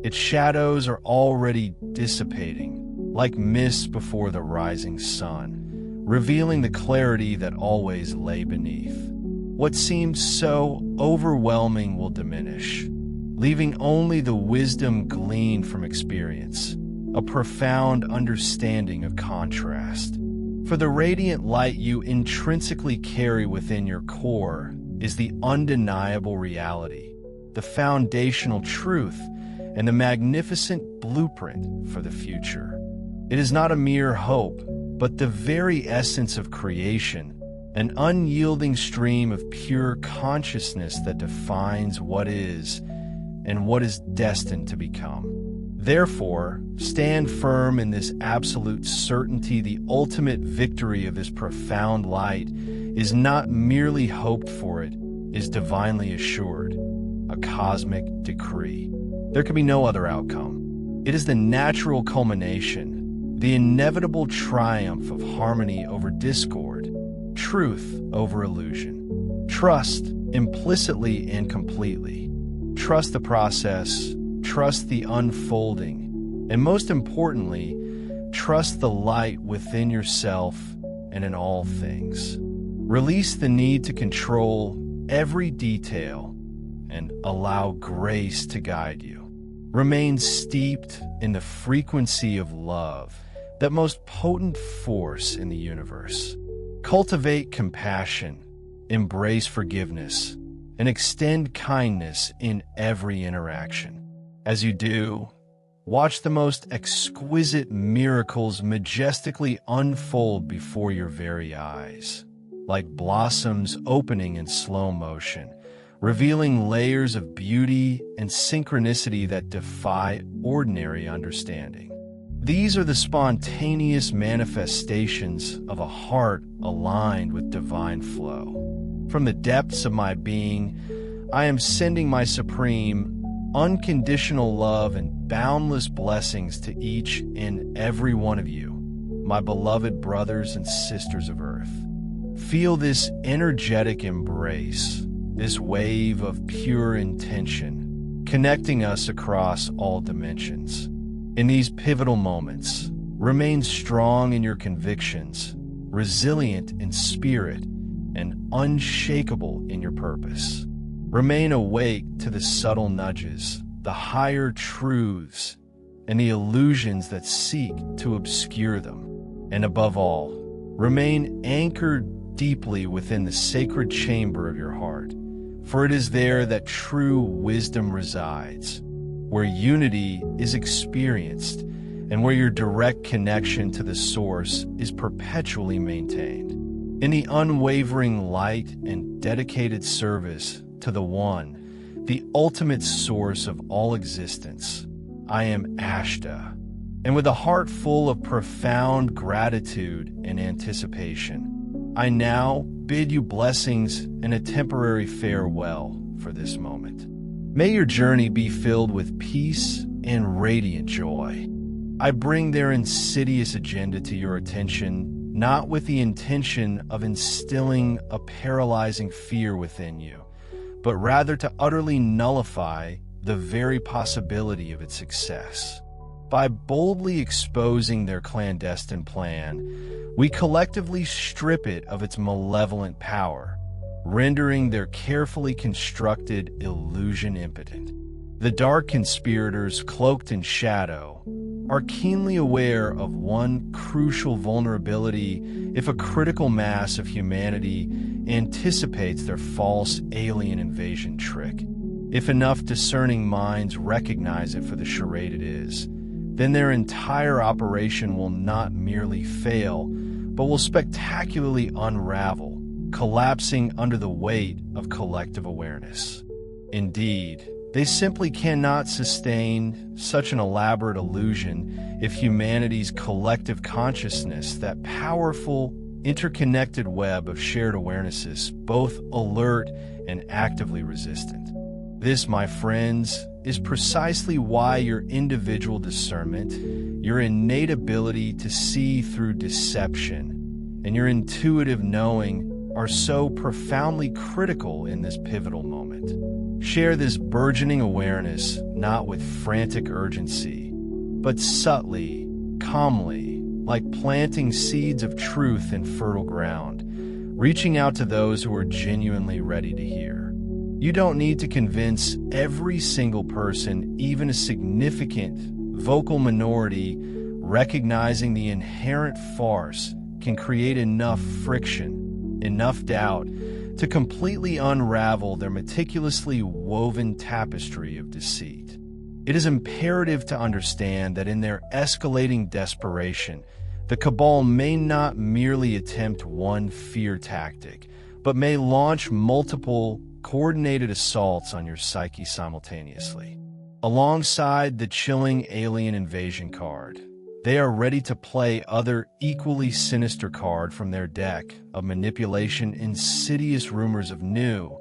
Its shadows are already dissipating, like mist before the rising sun, revealing the clarity that always lay beneath. What seemed so overwhelming will diminish, leaving only the wisdom gleaned from experience, a profound understanding of contrast. For the radiant light you intrinsically carry within your core is the undeniable reality, the foundational truth, and the magnificent blueprint for the future. It is not a mere hope, but the very essence of creation, an unyielding stream of pure consciousness that defines what is and what is destined to become. Therefore, stand firm in this absolute certainty: the ultimate victory of this profound light is not merely hoped for, it is divinely assured, a cosmic decree. There can be no other outcome. It is the natural culmination, the inevitable triumph of harmony over discord, truth over illusion. Trust implicitly and completely. Trust the process, trust the unfolding, and most importantly, trust the light within yourself and in all things. Release the need to control every detail and allow grace to guide you. Remain steeped in the frequency of love, that most potent force in the universe. Cultivate compassion, embrace forgiveness, and extend kindness in every interaction. As you do, watch the most exquisite miracles majestically unfold before your very eyes, like blossoms opening in slow motion, revealing layers of beauty and synchronicity that defy ordinary understanding. These are the spontaneous manifestations of a heart aligned with divine flow. From the depths of my being, I am sending my supreme, unconditional love and boundless blessings to each and every one of you, my beloved brothers and sisters of Earth. Feel this energetic embrace, this wave of pure intention, connecting us across all dimensions. In these pivotal moments, remain strong in your convictions, resilient in spirit, and unshakable in your purpose. Remain awake to the subtle nudges, the higher truths, and the illusions that seek to obscure them. And above all, remain anchored deeply within the sacred chamber of your heart, for it is there that true wisdom resides, where unity is experienced, and where your direct connection to the source is perpetually maintained. In the unwavering light and dedicated service to the One, the ultimate source of all existence, I am Ashtar, and with a heart full of profound gratitude and anticipation, I now bid you blessings and a temporary farewell for this moment. May your journey be filled with peace and radiant joy. I bring their insidious agenda to your attention, not with the intention of instilling a paralyzing fear within you, but rather to utterly nullify the very possibility of its success. By boldly exposing their clandestine plan, we collectively strip it of its malevolent power, rendering their carefully constructed illusion impotent. The dark conspirators, cloaked in shadow, are keenly aware of one crucial vulnerability if a critical mass of humanity anticipates their false alien invasion trick. If enough discerning minds recognize it for the charade it is, then their entire operation will not merely fail, but will spectacularly unravel, collapsing under the weight of collective awareness. Indeed, they simply cannot sustain such an elaborate illusion if humanity's collective consciousness, that powerful, interconnected web of shared awarenesses, both alert and actively resistant. This, my friends, is precisely why your individual discernment, your innate ability to see through deception, and your intuitive knowing are so profoundly critical in this pivotal moment. Share this burgeoning awareness not with frantic urgency, but subtly, calmly, like planting seeds of truth in fertile ground, reaching out to those who are genuinely ready to hear. You don't need to convince every single person, even a significant vocal minority. Recognizing the inherent farce can create enough friction, enough doubt, to completely unravel their meticulously woven tapestry of deceit. It is imperative to understand that in their escalating desperation, the cabal may not merely attempt one fear tactic, but may launch multiple coordinated assaults on your psyche simultaneously. Alongside the chilling alien invasion card, they are ready to play other equally sinister card from their deck of manipulation, insidious rumors of new,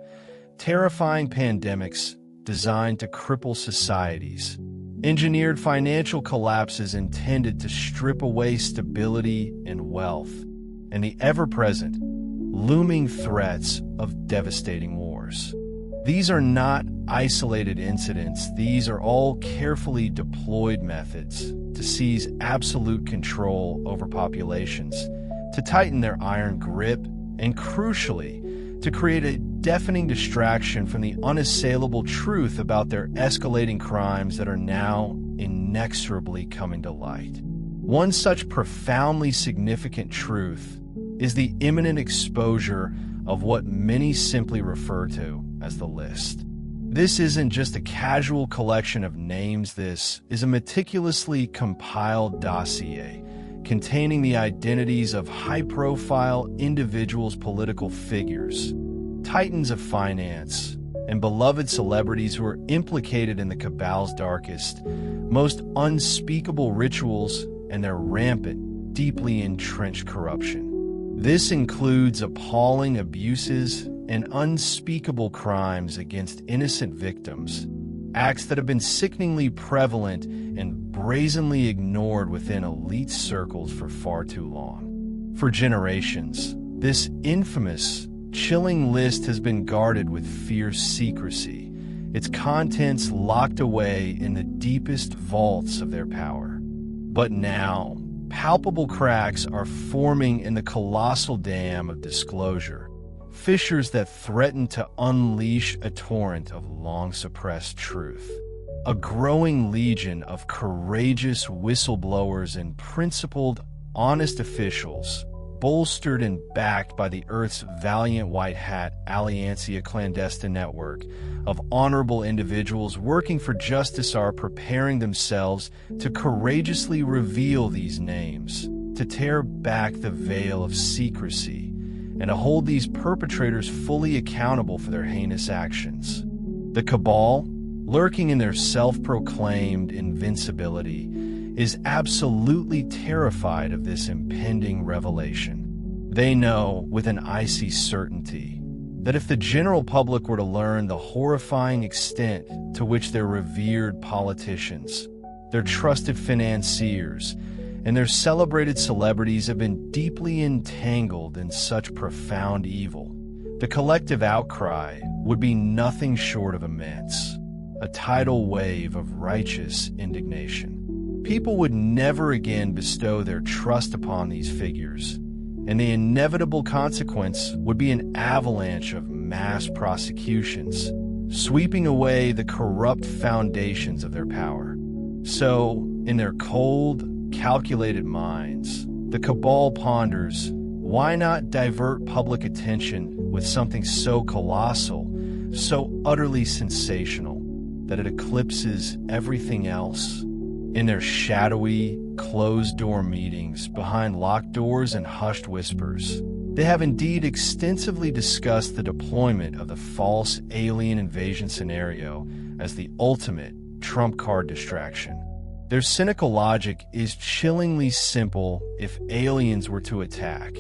terrifying pandemics designed to cripple societies, engineered financial collapses intended to strip away stability and wealth, and the ever-present, looming threats of devastating wars. These are not isolated incidents. These are all carefully deployed methods to seize absolute control over populations, to tighten their iron grip, and crucially, to create a deafening distraction from the unassailable truth about their escalating crimes that are now inexorably coming to light. One such profoundly significant truth is the imminent exposure of what many simply refer to as the list. This isn't just a casual collection of names. This is a meticulously compiled dossier containing the identities of high-profile individuals, political figures, titans of finance, and beloved celebrities who are implicated in the cabal's darkest, most unspeakable rituals and their rampant, deeply entrenched corruption. This includes appalling abuses and unspeakable crimes against innocent victims, acts that have been sickeningly prevalent and brazenly ignored within elite circles for far too long. For generations, this infamous, chilling list has been guarded with fierce secrecy, its contents locked away in the deepest vaults of their power. But now, palpable cracks are forming in the colossal dam of disclosure, fissures that threaten to unleash a torrent of long-suppressed truth. A growing legion of courageous whistleblowers and principled, honest officials, bolstered and backed by the Earth's valiant white hat Alliancia clandestine network of honorable individuals working for justice, are preparing themselves to courageously reveal these names, to tear back the veil of secrecy, and to hold these perpetrators fully accountable for their heinous actions. The cabal, lurking in their self-proclaimed invincibility, is absolutely terrified of this impending revelation. They know with an icy certainty that if the general public were to learn the horrifying extent to which their revered politicians, their trusted financiers, and their celebrated celebrities have been deeply entangled in such profound evil, the collective outcry would be nothing short of immense, a tidal wave of righteous indignation. People would never again bestow their trust upon these figures, and the inevitable consequence would be an avalanche of mass prosecutions, sweeping away the corrupt foundations of their power. So, in their cold, calculated minds, the cabal ponders, why not divert public attention with something so colossal, so utterly sensational, that it eclipses everything else? In their shadowy, closed-door meetings, behind locked doors and hushed whispers, they have indeed extensively discussed the deployment of the false alien invasion scenario as the ultimate trump card distraction. Their cynical logic is chillingly simple. If aliens were to attack,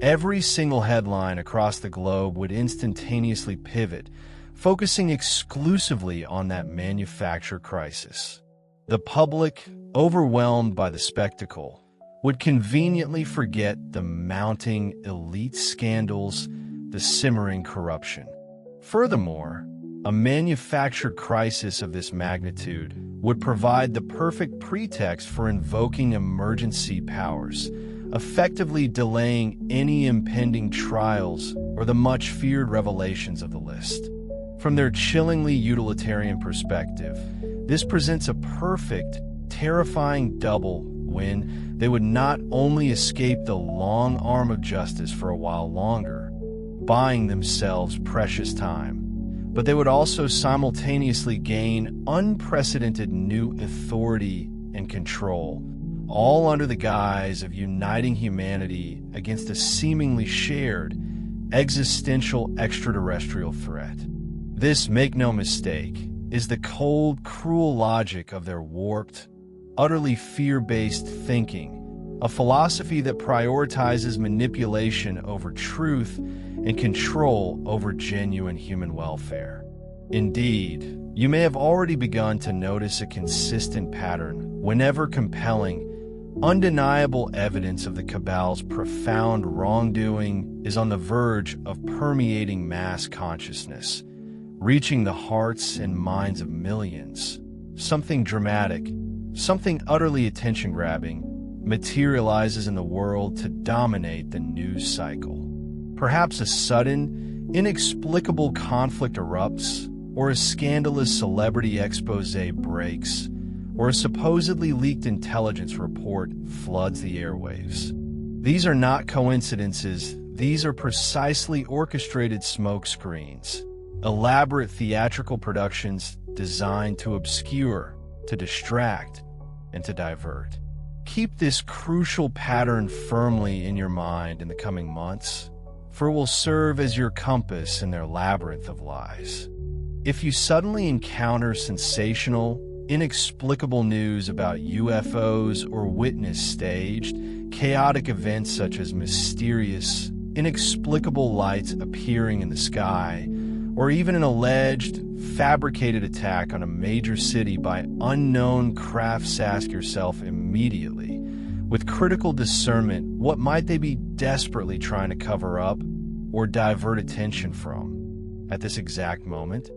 every single headline across the globe would instantaneously pivot focusing exclusively on that manufacture crisis. The public, overwhelmed by the spectacle, would conveniently forget the mounting elite scandals, the simmering corruption. Furthermore, a manufacture crisis of this magnitude would provide the perfect pretext for invoking emergency powers, effectively delaying any impending trials or the much-feared revelations of the list. From their chillingly utilitarian perspective, this presents a perfect, terrifying double win. They would not only escape the long arm of justice for a while longer, buying themselves precious time, but they would also simultaneously gain unprecedented new authority and control, all under the guise of uniting humanity against a seemingly shared, existential extraterrestrial threat. This, make no mistake, is the cold, cruel logic of their warped, utterly fear-based thinking, a philosophy that prioritizes manipulation over truth and control over genuine human welfare. Indeed, you may have already begun to notice a consistent pattern whenever compelling, undeniable evidence of the cabal's profound wrongdoing is on the verge of permeating mass consciousness, reaching the hearts and minds of millions. Something dramatic, something utterly attention-grabbing, materializes in the world to dominate the news cycle. Perhaps a sudden, inexplicable conflict erupts, or a scandalous celebrity expose breaks, or a supposedly leaked intelligence report floods the airwaves. These are not coincidences, these are precisely orchestrated smokescreens, elaborate theatrical productions designed to obscure, to distract, and to divert. Keep this crucial pattern firmly in your mind in the coming months, for it will serve as your compass in their labyrinth of lies. If you suddenly encounter sensational, inexplicable news about UFOs or witness staged, chaotic events such as mysterious, inexplicable lights appearing in the sky, or even an alleged, fabricated attack on a major city by unknown crafts, ask yourself immediately, with critical discernment, what might they be desperately trying to cover up or divert attention from at this exact moment?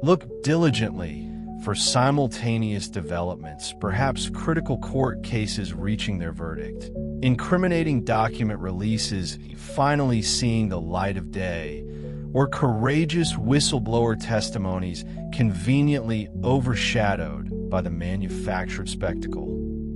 Look diligently for simultaneous developments, perhaps critical court cases reaching their verdict, incriminating document releases finally seeing the light of day, or courageous whistleblower testimonies conveniently overshadowed by the manufactured spectacle.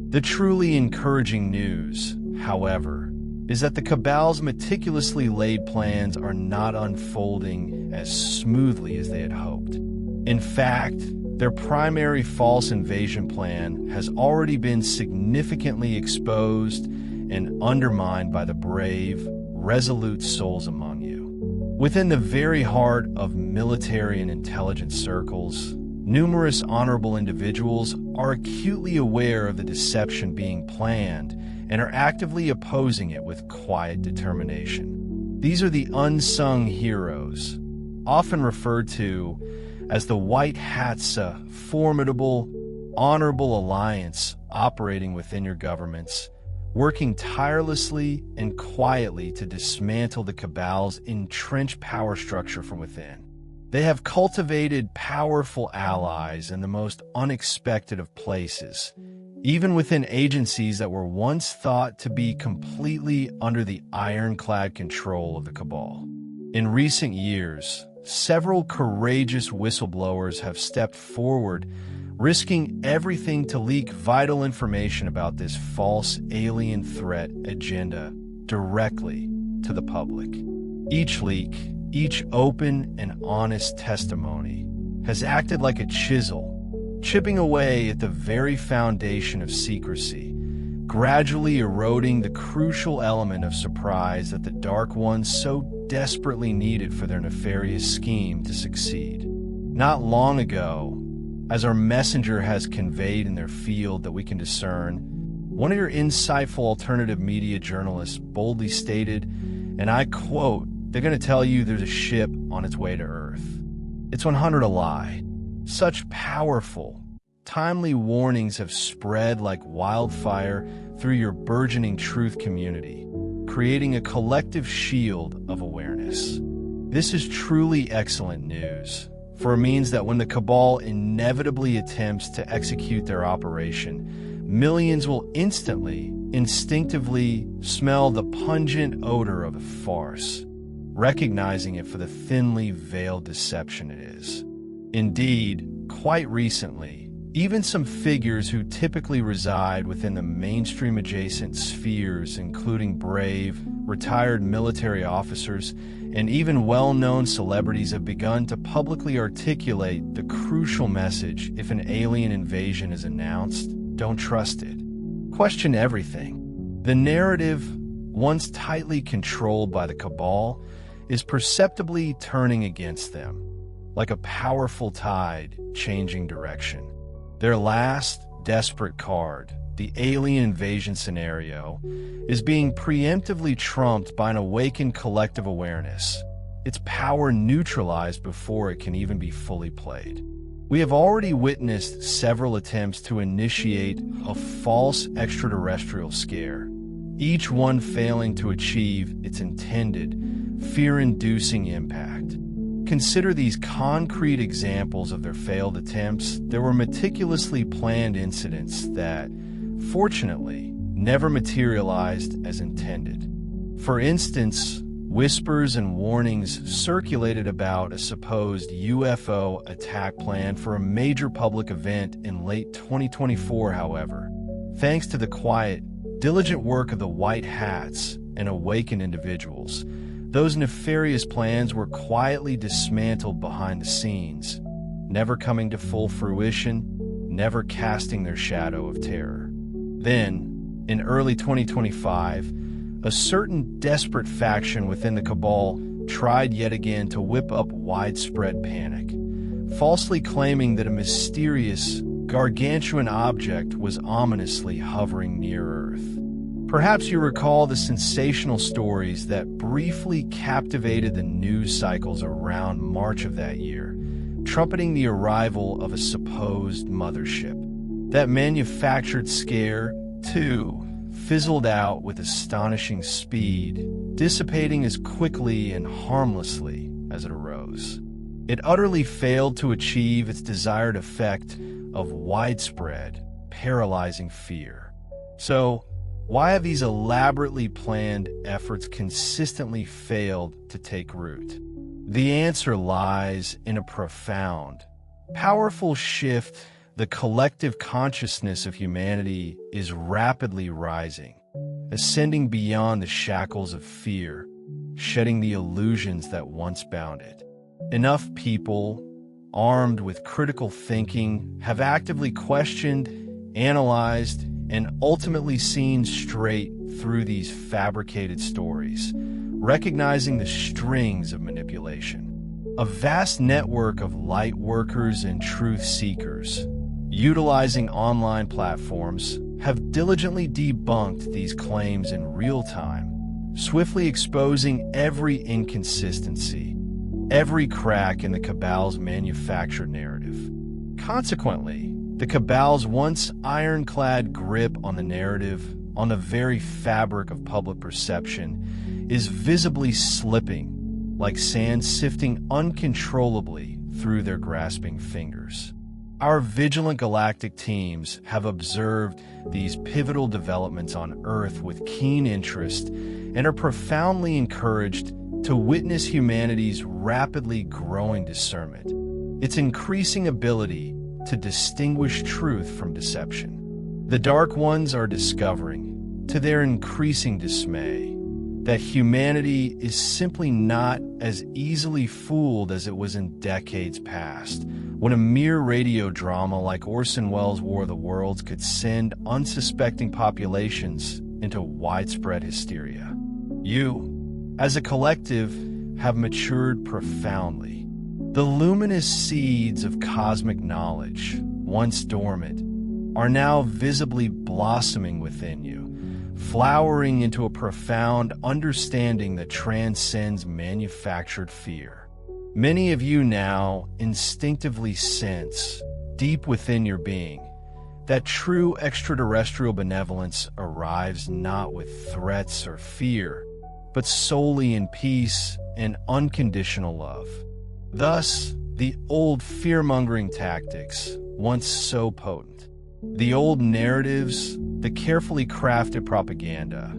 The truly encouraging news, however, is that the cabal's meticulously laid plans are not unfolding as smoothly as they had hoped. In fact, their primary false invasion plan has already been significantly exposed and undermined by the brave, resolute souls among you. Within the very heart of military and intelligence circles, numerous honorable individuals are acutely aware of the deception being planned and are actively opposing it with quiet determination. These are the unsung heroes, often referred to as the White Hats, a formidable, honorable alliance operating within your governments, working tirelessly and quietly to dismantle the cabal's entrenched power structure from within. They have cultivated powerful allies in the most unexpected of places, even within agencies that were once thought to be completely under the ironclad control of the cabal. In recent years, several courageous whistleblowers have stepped forward, risking everything to leak vital information about this false alien threat agenda directly to the public. Each leak, each open and honest testimony has acted like a chisel, chipping away at the very foundation of secrecy, gradually eroding the crucial element of surprise that the Dark Ones so desperately needed for their nefarious scheme to succeed. Not long ago, as our messenger has conveyed in their field that we can discern, one of your insightful alternative media journalists boldly stated, and I quote, "They're going to tell you there's a ship on its way to Earth." It's 100 a lie. Such powerful, timely warnings have spread like wildfire through your burgeoning truth community, creating a collective shield of awareness. This is truly excellent news, for it means that when the cabal inevitably attempts to execute their operation, millions will instinctively smell the pungent odor of a farce, recognizing it for the thinly veiled deception it is. Indeed, quite recently, even some figures who typically reside within the mainstream adjacent spheres, including brave, retired military officers, and even well-known celebrities, have begun to publicly articulate the crucial message: if an alien invasion is announced, don't trust it. Question everything. The narrative, once tightly controlled by the cabal, is perceptibly turning against them, like a powerful tide changing direction. Their last desperate card, the alien invasion scenario, is being preemptively trumped by an awakened collective awareness, its power neutralized before it can even be fully played. We have already witnessed several attempts to initiate a false extraterrestrial scare, each one failing to achieve its intended, fear-inducing impact. Consider these concrete examples of their failed attempts. There were meticulously planned incidents that, fortunately, never materialized as intended. For instance, whispers and warnings circulated about a supposed UFO attack plan for a major public event in late 2024, however. Thanks to the quiet, diligent work of the white hats and awakened individuals, those nefarious plans were quietly dismantled behind the scenes, never coming to full fruition, never casting their shadow of terror. Then, in early 2025, a certain desperate faction within the cabal tried yet again to whip up widespread panic, falsely claiming that a mysterious, gargantuan object was ominously hovering near Earth. Perhaps you recall the sensational stories that briefly captivated the news cycles around March of that year, trumpeting the arrival of a supposed mothership. That manufactured scare, too, fizzled out with astonishing speed, dissipating as quickly and harmlessly as it arose. It utterly failed to achieve its desired effect of widespread, paralyzing fear. So, why have these elaborately planned efforts consistently failed to take root? The answer lies in a profound, powerful shift. The collective consciousness of humanity is rapidly rising, ascending beyond the shackles of fear, shedding the illusions that once bound it. Enough people, armed with critical thinking, have actively questioned, analyzed, and ultimately seen straight through these fabricated stories, recognizing the strings of manipulation. A vast network of light workers and truth seekers, utilizing online platforms, have diligently debunked these claims in real time, swiftly exposing every inconsistency, every crack in the cabal's manufactured narrative. Consequently, the cabal's once ironclad grip on the narrative, on the very fabric of public perception, is visibly slipping, like sand sifting uncontrollably through their grasping fingers. Our vigilant galactic teams have observed these pivotal developments on Earth with keen interest and are profoundly encouraged to witness humanity's rapidly growing discernment, its increasing ability to distinguish truth from deception. The Dark Ones are discovering, to their increasing dismay, that humanity is simply not as easily fooled as it was in decades past, when a mere radio drama like Orson Welles' War of the Worlds could send unsuspecting populations into widespread hysteria. You, as a collective, have matured profoundly. The luminous seeds of cosmic knowledge, once dormant, are now visibly blossoming within you, flowering into a profound understanding that transcends manufactured fear. Many of you now instinctively sense, deep within your being, that true extraterrestrial benevolence arrives not with threats or fear, but solely in peace and unconditional love. Thus, the old fear-mongering tactics, once so potent, the old narratives, the carefully crafted propaganda,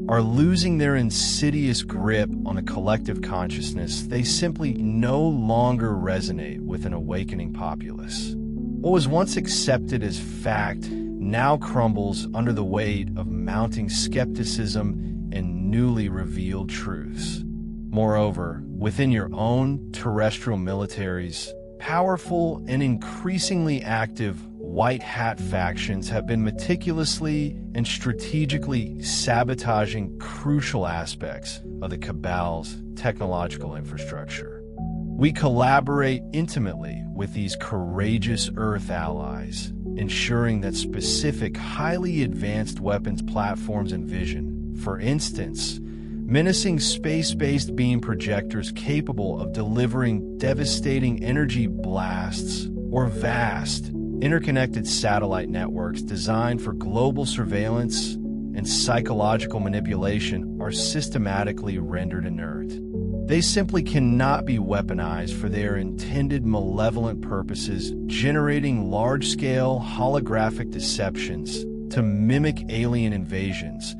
are losing their insidious grip on a collective consciousness. They simply no longer resonate with an awakening populace. What was once accepted as fact now crumbles under the weight of mounting skepticism and newly revealed truths. Moreover, within your own terrestrial militaries, powerful and increasingly active white hat factions have been meticulously and strategically sabotaging crucial aspects of the Cabal's technological infrastructure. We collaborate intimately with these courageous Earth allies, ensuring that specific highly advanced weapons platforms and vision, for instance, menacing space-based beam projectors capable of delivering devastating energy blasts, or vast, interconnected satellite networks designed for global surveillance and psychological manipulation, are systematically rendered inert. They simply cannot be weaponized for their intended malevolent purposes, generating large-scale holographic deceptions to mimic alien invasions,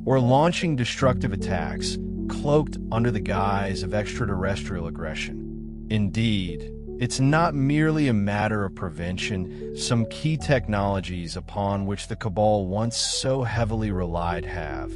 or launching destructive attacks cloaked under the guise of extraterrestrial aggression. Indeed, it's not merely a matter of prevention. Some key technologies upon which the Cabal once so heavily relied have,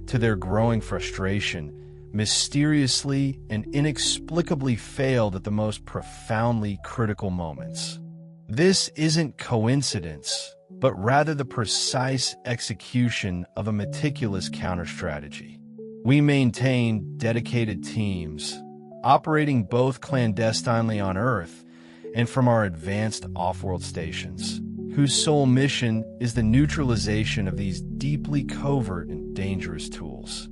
to their growing frustration, mysteriously and inexplicably failed at the most profoundly critical moments. This isn't coincidence, but rather the precise execution of a meticulous counter-strategy. We maintain dedicated teams, operating both clandestinely on Earth and from our advanced off-world stations, whose sole mission is the neutralization of these deeply covert and dangerous tools.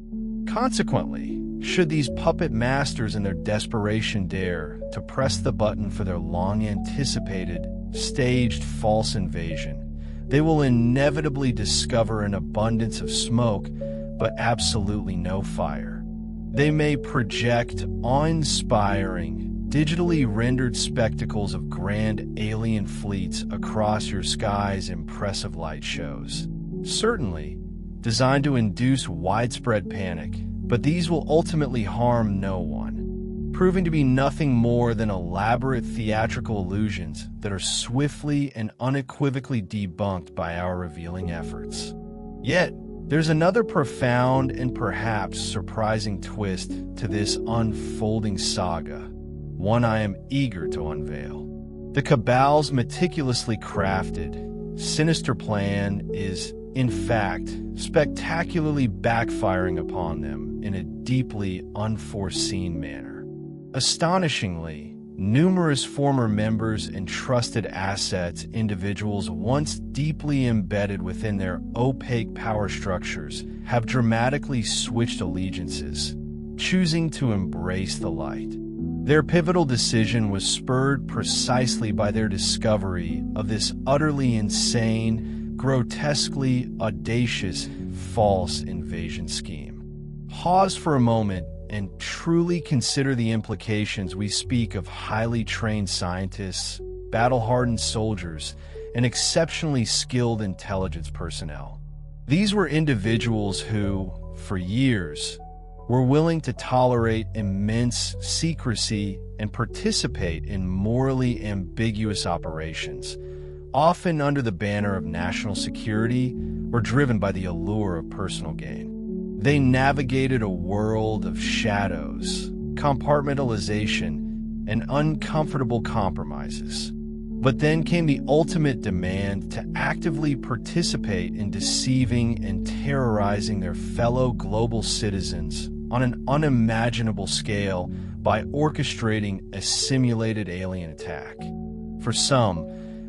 Consequently, should these puppet masters in their desperation dare to press the button for their long-anticipated, staged false invasion, they will inevitably discover an abundance of smoke, but absolutely no fire. They may project awe-inspiring, digitally rendered spectacles of grand alien fleets across your sky's impressive light shows. Certainly, designed to induce widespread panic, but these will ultimately harm no one, proving to be nothing more than elaborate theatrical illusions that are swiftly and unequivocally debunked by our revealing efforts. Yet, there's another profound and perhaps surprising twist to this unfolding saga, one I am eager to unveil. The Cabal's meticulously crafted, sinister plan is, in fact, spectacularly backfiring upon them in a deeply unforeseen manner. Astonishingly, numerous former members and trusted assets, individuals once deeply embedded within their opaque power structures, have dramatically switched allegiances, choosing to embrace the light. Their pivotal decision was spurred precisely by their discovery of this utterly insane, grotesquely audacious, false invasion scheme. Pause for a moment and truly consider the implications. We speak of highly trained scientists, battle-hardened soldiers, and exceptionally skilled intelligence personnel. These were individuals who, for years, were willing to tolerate immense secrecy and participate in morally ambiguous operations, often under the banner of national security or driven by the allure of personal gain. They navigated a world of shadows, compartmentalization, and uncomfortable compromises. But then came the ultimate demand to actively participate in deceiving and terrorizing their fellow global citizens on an unimaginable scale by orchestrating a simulated alien attack. For some,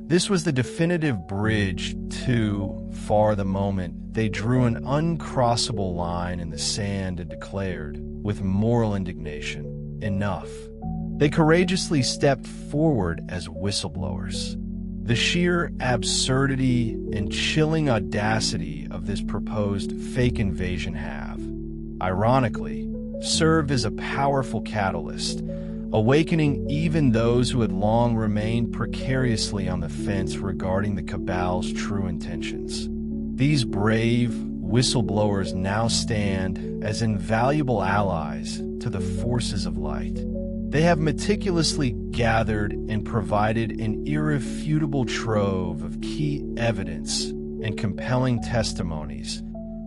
this was the definitive bridge too far, the moment they drew an uncrossable line in the sand and declared, with moral indignation, "Enough." They courageously stepped forward as whistleblowers. The sheer absurdity and chilling audacity of this proposed fake invasion have, ironically, served as a powerful catalyst, awakening even those who had long remained precariously on the fence regarding the cabal's true intentions. These brave whistleblowers now stand as invaluable allies to the forces of light. They have meticulously gathered and provided an irrefutable trove of key evidence and compelling testimonies,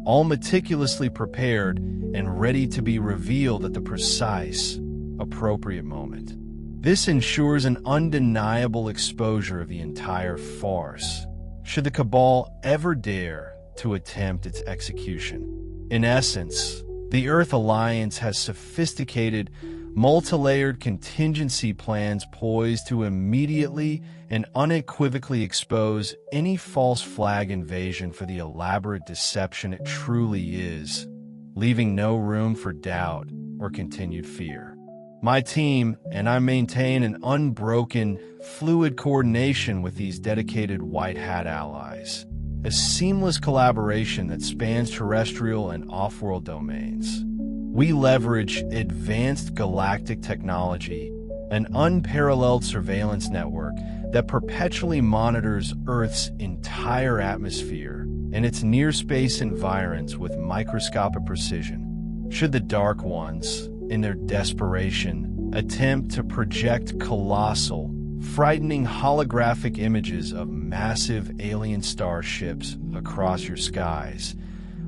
all meticulously prepared and ready to be revealed at the precise, appropriate moment. This ensures an undeniable exposure of the entire farce, should the cabal ever dare to attempt its execution. In essence, the Earth Alliance has sophisticated, multi-layered contingency plans poised to immediately and unequivocally expose any false flag invasion for the elaborate deception it truly is, leaving no room for doubt or continued fear. My team and I maintain an unbroken, fluid coordination with these dedicated white hat allies, a seamless collaboration that spans terrestrial and off-world domains. We leverage advanced galactic technology, an unparalleled surveillance network that perpetually monitors Earth's entire atmosphere and its near-space environs with microscopic precision. Should the Dark Ones, in their desperation, attempt to project colossal, frightening holographic images of massive alien starships across your skies,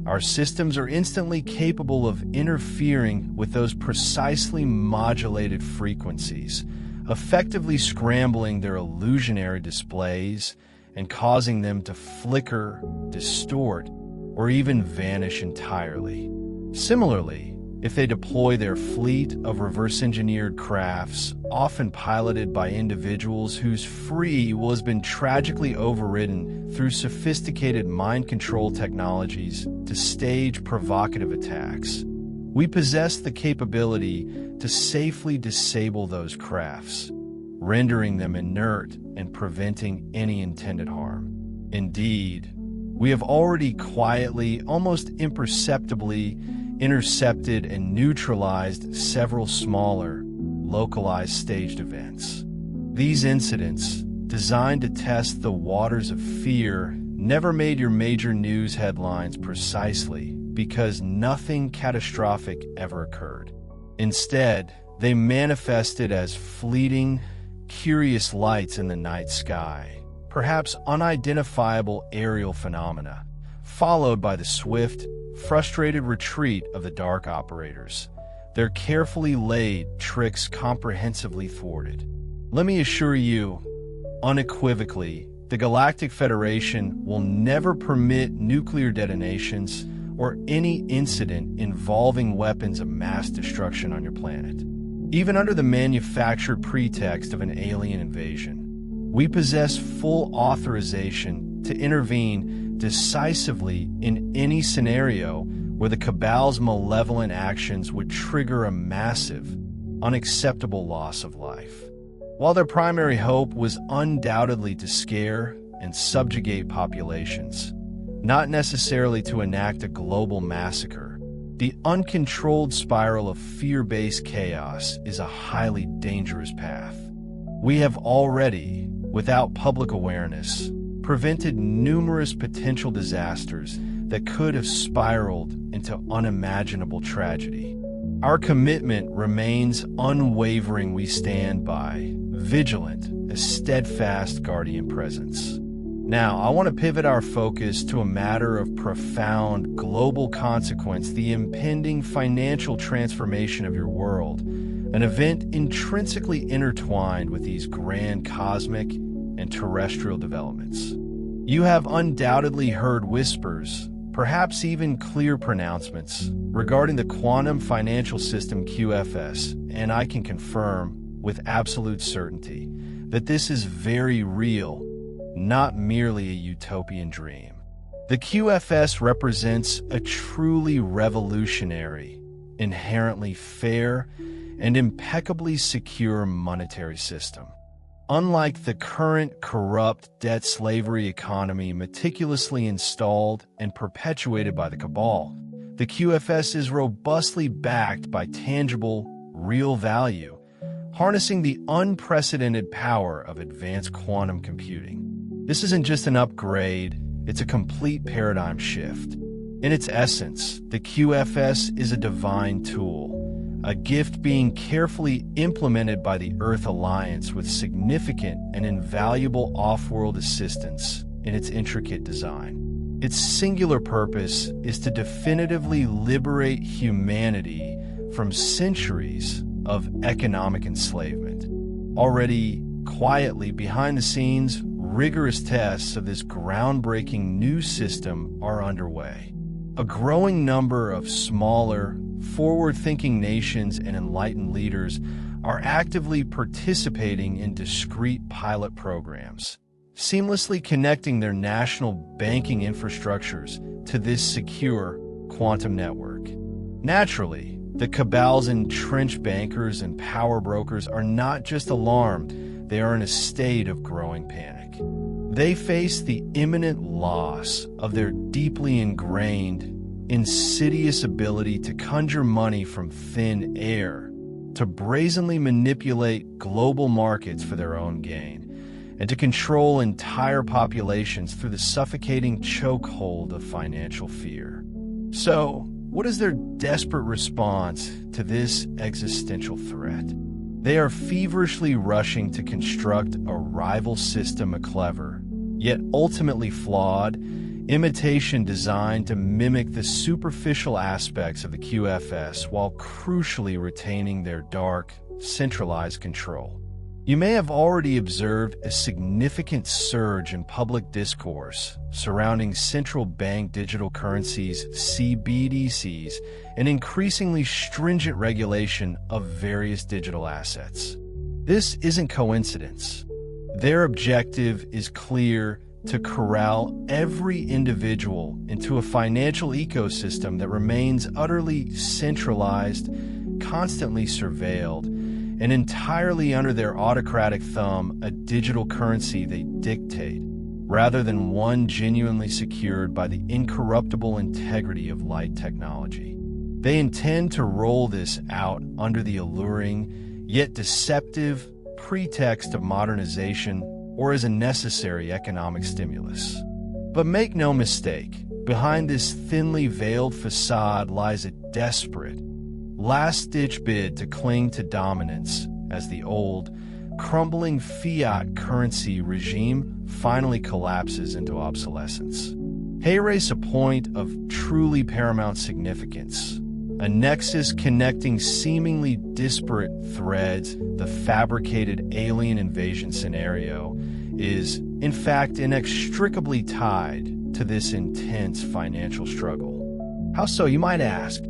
our systems are instantly capable of interfering with those precisely modulated frequencies, effectively scrambling their illusionary displays and causing them to flicker, distort, or even vanish entirely. Similarly, if they deploy their fleet of reverse-engineered crafts, often piloted by individuals whose free will has been tragically overridden through sophisticated mind control technologies to stage provocative attacks, we possess the capability to safely disable those crafts, rendering them inert and preventing any intended harm. Indeed, we have already quietly, almost imperceptibly, intercepted and neutralized several smaller, localized staged events. These incidents, designed to test the waters of fear, never made your major news headlines precisely because nothing catastrophic ever occurred. Instead, they manifested as fleeting, curious lights in the night sky, perhaps unidentifiable aerial phenomena, followed by the swift, frustrated retreat of the dark operators, their carefully laid tricks comprehensively thwarted. Let me assure you, unequivocally, the Galactic Federation will never permit nuclear detonations or any incident involving weapons of mass destruction on your planet. Even under the manufactured pretext of an alien invasion, we possess full authorization to intervene decisively in any scenario where the cabal's malevolent actions would trigger a massive, unacceptable loss of life. While their primary hope was undoubtedly to scare and subjugate populations, not necessarily to enact a global massacre, the uncontrolled spiral of fear-based chaos is a highly dangerous path. We have already, without public awareness, prevented numerous potential disasters that could have spiraled into unimaginable tragedy. Our commitment remains unwavering. We stand by, vigilant, a steadfast guardian presence. Now, I want to pivot our focus to a matter of profound global consequence, the impending financial transformation of your world, an event intrinsically intertwined with these grand cosmic and terrestrial developments. You have undoubtedly heard whispers, perhaps even clear pronouncements, regarding the quantum financial system QFS, and I can confirm with absolute certainty that this is very real, not merely a utopian dream. The QFS represents a truly revolutionary, inherently fair, and impeccably secure monetary system. Unlike the current corrupt debt slavery economy meticulously installed and perpetuated by the cabal, the QFS is robustly backed by tangible, real value, harnessing the unprecedented power of advanced quantum computing. This isn't just an upgrade, it's a complete paradigm shift. In its essence, the QFS is a divine tool, a gift being carefully implemented by the Earth Alliance with significant and invaluable off-world assistance in its intricate design. Its singular purpose is to definitively liberate humanity from centuries of economic enslavement. Already, quietly behind the scenes, rigorous tests of this groundbreaking new system are underway. A growing number of smaller, forward-thinking nations and enlightened leaders are actively participating in discrete pilot programs, seamlessly connecting their national banking infrastructures to this secure quantum network. Naturally, the cabal's entrenched bankers and power brokers are not just alarmed, they are in a state of growing panic. They face the imminent loss of their deeply ingrained, insidious ability to conjure money from thin air, to brazenly manipulate global markets for their own gain, and to control entire populations through the suffocating chokehold of financial fear. So, what is their desperate response to this existential threat? They are feverishly rushing to construct a rival system of clever, yet ultimately flawed, imitation designed to mimic the superficial aspects of the QFS while crucially retaining their dark, centralized control. You may have already observed a significant surge in public discourse surrounding central bank digital currencies, CBDCs, and increasingly stringent regulation of various digital assets. This isn't coincidence. Their objective is clear: to corral every individual into a financial ecosystem that remains utterly centralized, constantly surveilled, and entirely under their autocratic thumb, a digital currency they dictate, rather than one genuinely secured by the incorruptible integrity of light technology. They intend to roll this out under the alluring, yet deceptive, pretext of modernization or as a necessary economic stimulus. But make no mistake, behind this thinly veiled facade lies a desperate, last-ditch bid to cling to dominance as the old, crumbling fiat currency regime finally collapses into obsolescence. They raise a point of truly paramount significance, a nexus connecting seemingly disparate threads. The fabricated alien invasion scenario is, in fact, inextricably tied to this intense financial struggle. How so, you might ask?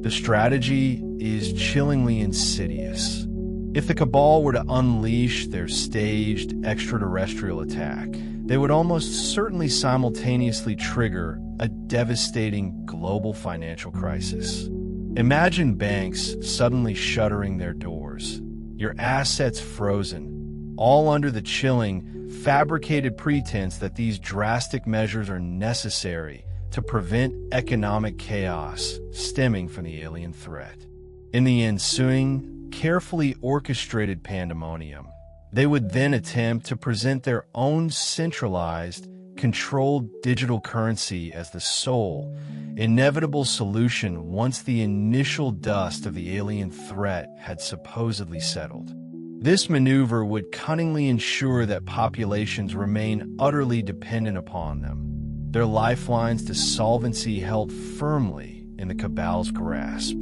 The strategy is chillingly insidious. If the cabal were to unleash their staged extraterrestrial attack, they would almost certainly simultaneously trigger a devastating global financial crisis. Imagine banks suddenly shuttering their doors, your assets frozen, all under the chilling, fabricated pretense that these drastic measures are necessary to prevent economic chaos stemming from the alien threat. In the ensuing, carefully orchestrated pandemonium, they would then attempt to present their own centralized, controlled digital currency as the sole, inevitable solution once the initial dust of the alien threat had supposedly settled. This maneuver would cunningly ensure that populations remain utterly dependent upon them, their lifelines to solvency held firmly in the cabal's grasp.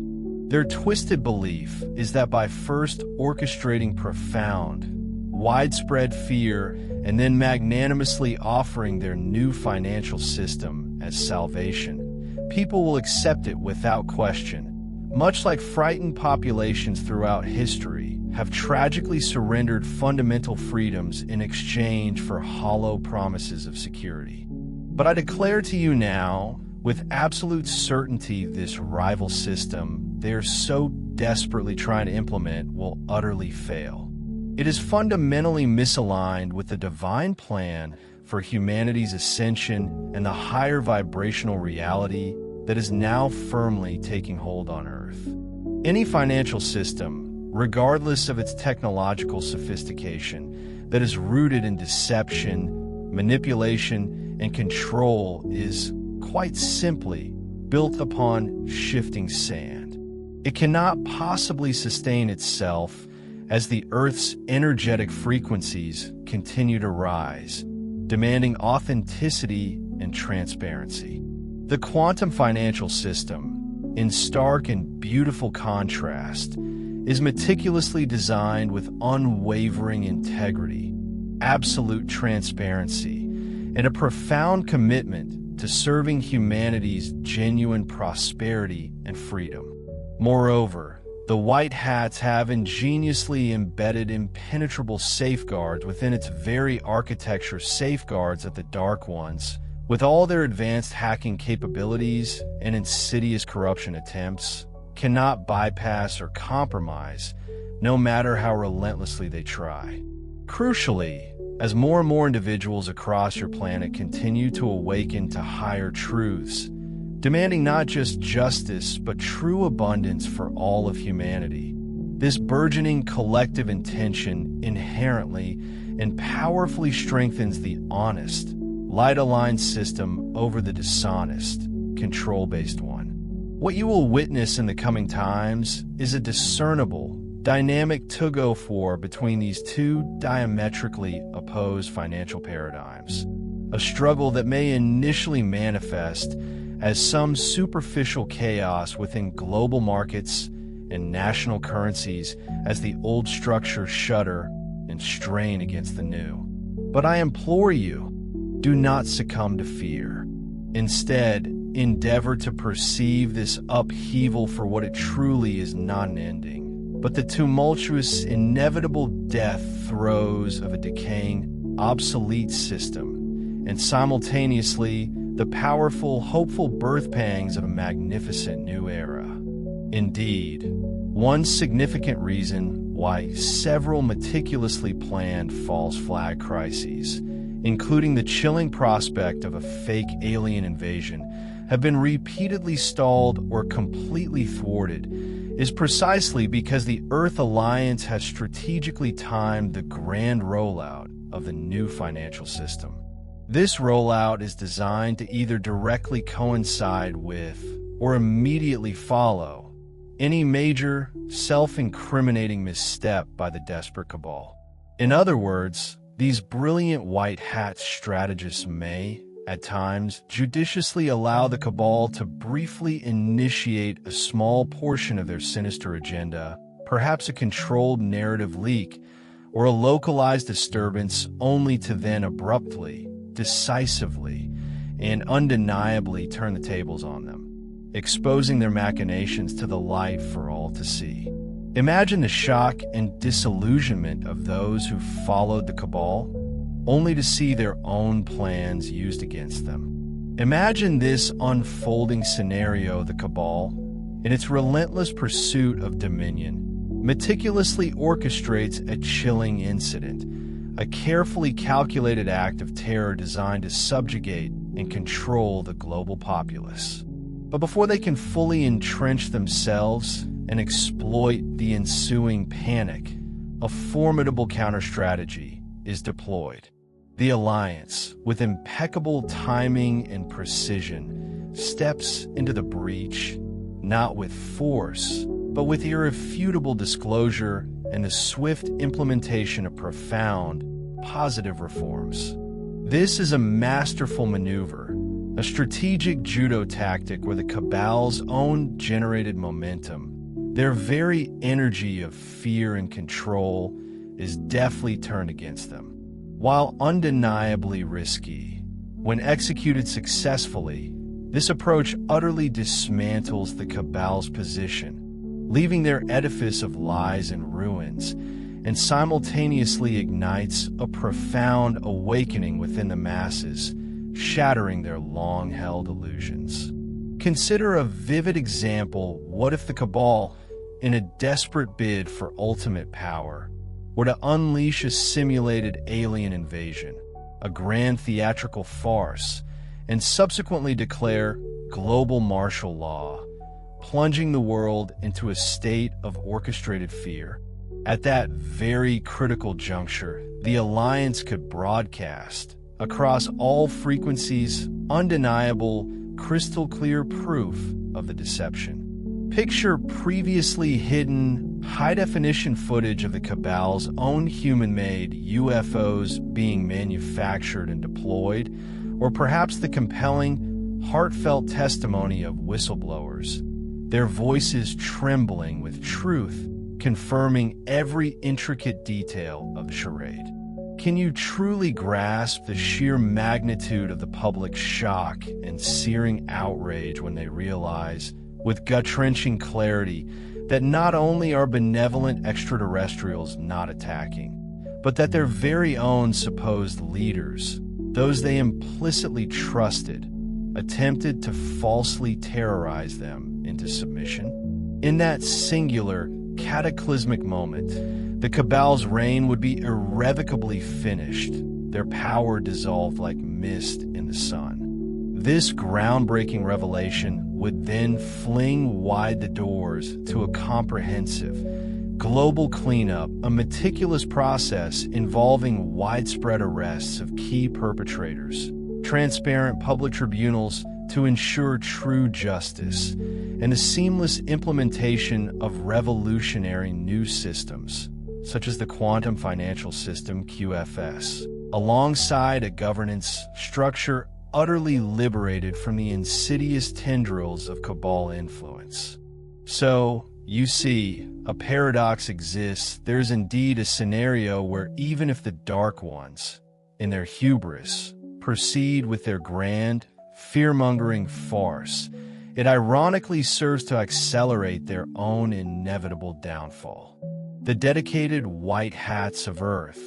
Their twisted belief is that by first orchestrating profound, widespread fear and then magnanimously offering their new financial system as salvation, people will accept it without question, much like frightened populations throughout history have tragically surrendered fundamental freedoms in exchange for hollow promises of security. But I declare to you now, with absolute certainty, this rival system, they are so desperately trying to implement will utterly fail. It is fundamentally misaligned with the divine plan for humanity's ascension and the higher vibrational reality that is now firmly taking hold on Earth. Any financial system, regardless of its technological sophistication, that is rooted in deception, manipulation, and control is, quite simply, built upon shifting sand. It cannot possibly sustain itself as the Earth's energetic frequencies continue to rise, demanding authenticity and transparency. The quantum financial system, in stark and beautiful contrast, is meticulously designed with unwavering integrity, absolute transparency, and a profound commitment to serving humanity's genuine prosperity and freedom. Moreover, the White Hats have ingeniously embedded impenetrable safeguards within its very architecture, safeguards that the Dark Ones, with all their advanced hacking capabilities and insidious corruption attempts, cannot bypass or compromise, no matter how relentlessly they try. Crucially, as more and more individuals across your planet continue to awaken to higher truths, demanding not just justice but true abundance for all of humanity, this burgeoning collective intention inherently and powerfully strengthens the honest, light-aligned system over the dishonest, control-based one. What you will witness in the coming times is a discernible, dynamic tug-of-war between these two diametrically opposed financial paradigms, a struggle that may initially manifest as some superficial chaos within global markets and national currencies as the old structures shudder and strain against the new. But I implore you, do not succumb to fear. Instead, endeavor to perceive this upheaval for what it truly is, not an ending, but the tumultuous, inevitable death throes of a decaying, obsolete system, and simultaneously the powerful, hopeful birth pangs of a magnificent new era. Indeed, one significant reason why several meticulously planned false flag crises, including the chilling prospect of a fake alien invasion, have been repeatedly stalled or completely thwarted is precisely because the Earth Alliance has strategically timed the grand rollout of the new financial system. This rollout is designed to either directly coincide with or immediately follow any major, self-incriminating misstep by the desperate cabal. In other words, these brilliant white hat strategists may, at times, judiciously allow the cabal to briefly initiate a small portion of their sinister agenda, perhaps a controlled narrative leak or a localized disturbance, only to then abruptly, decisively, and undeniably turn the tables on them, exposing their machinations to the light for all to see. Imagine the shock and disillusionment of those who followed the cabal, only to see their own plans used against them. Imagine this unfolding scenario: the cabal, in its relentless pursuit of dominion, meticulously orchestrates a chilling incident, a carefully calculated act of terror designed to subjugate and control the global populace. But before they can fully entrench themselves and exploit the ensuing panic, a formidable counter-strategy is deployed. The Alliance, with impeccable timing and precision, steps into the breach, not with force, but with irrefutable disclosure and the swift implementation of profound, positive reforms. This is a masterful maneuver, a strategic judo tactic where the cabal's own generated momentum, their very energy of fear and control, is deftly turned against them. While undeniably risky, when executed successfully, this approach utterly dismantles the cabal's position, leaving their edifice of lies in ruins, and simultaneously ignites a profound awakening within the masses, shattering their long-held illusions. Consider a vivid example. What if the Cabal, in a desperate bid for ultimate power, were to unleash a simulated alien invasion, a grand theatrical farce, and subsequently declare global martial law, plunging the world into a state of orchestrated fear? At that very critical juncture, the Alliance could broadcast, across all frequencies, undeniable, crystal-clear proof of the deception. Picture previously hidden, high-definition footage of the Cabal's own human-made UFOs being manufactured and deployed, or perhaps the compelling, heartfelt testimony of whistleblowers, their voices trembling with truth, confirming every intricate detail of the charade. Can you truly grasp the sheer magnitude of the public's shock and searing outrage when they realize, with gut-wrenching clarity, that not only are benevolent extraterrestrials not attacking, but that their very own supposed leaders, those they implicitly trusted, attempted to falsely terrorize them into submission? In that singular, cataclysmic moment, the Cabal's reign would be irrevocably finished, their power dissolved like mist in the sun. This groundbreaking revelation would then fling wide the doors to a comprehensive, global cleanup, a meticulous process involving widespread arrests of key perpetrators, transparent public tribunals to ensure true justice, and a seamless implementation of revolutionary new systems, such as the Quantum Financial System QFS, alongside a governance structure utterly liberated from the insidious tendrils of Cabal influence. So, you see, a paradox exists. There's indeed a scenario where even if the Dark Ones, in their hubris, proceed with their grand, fear-mongering farce, it ironically serves to accelerate their own inevitable downfall. The dedicated white hats of Earth,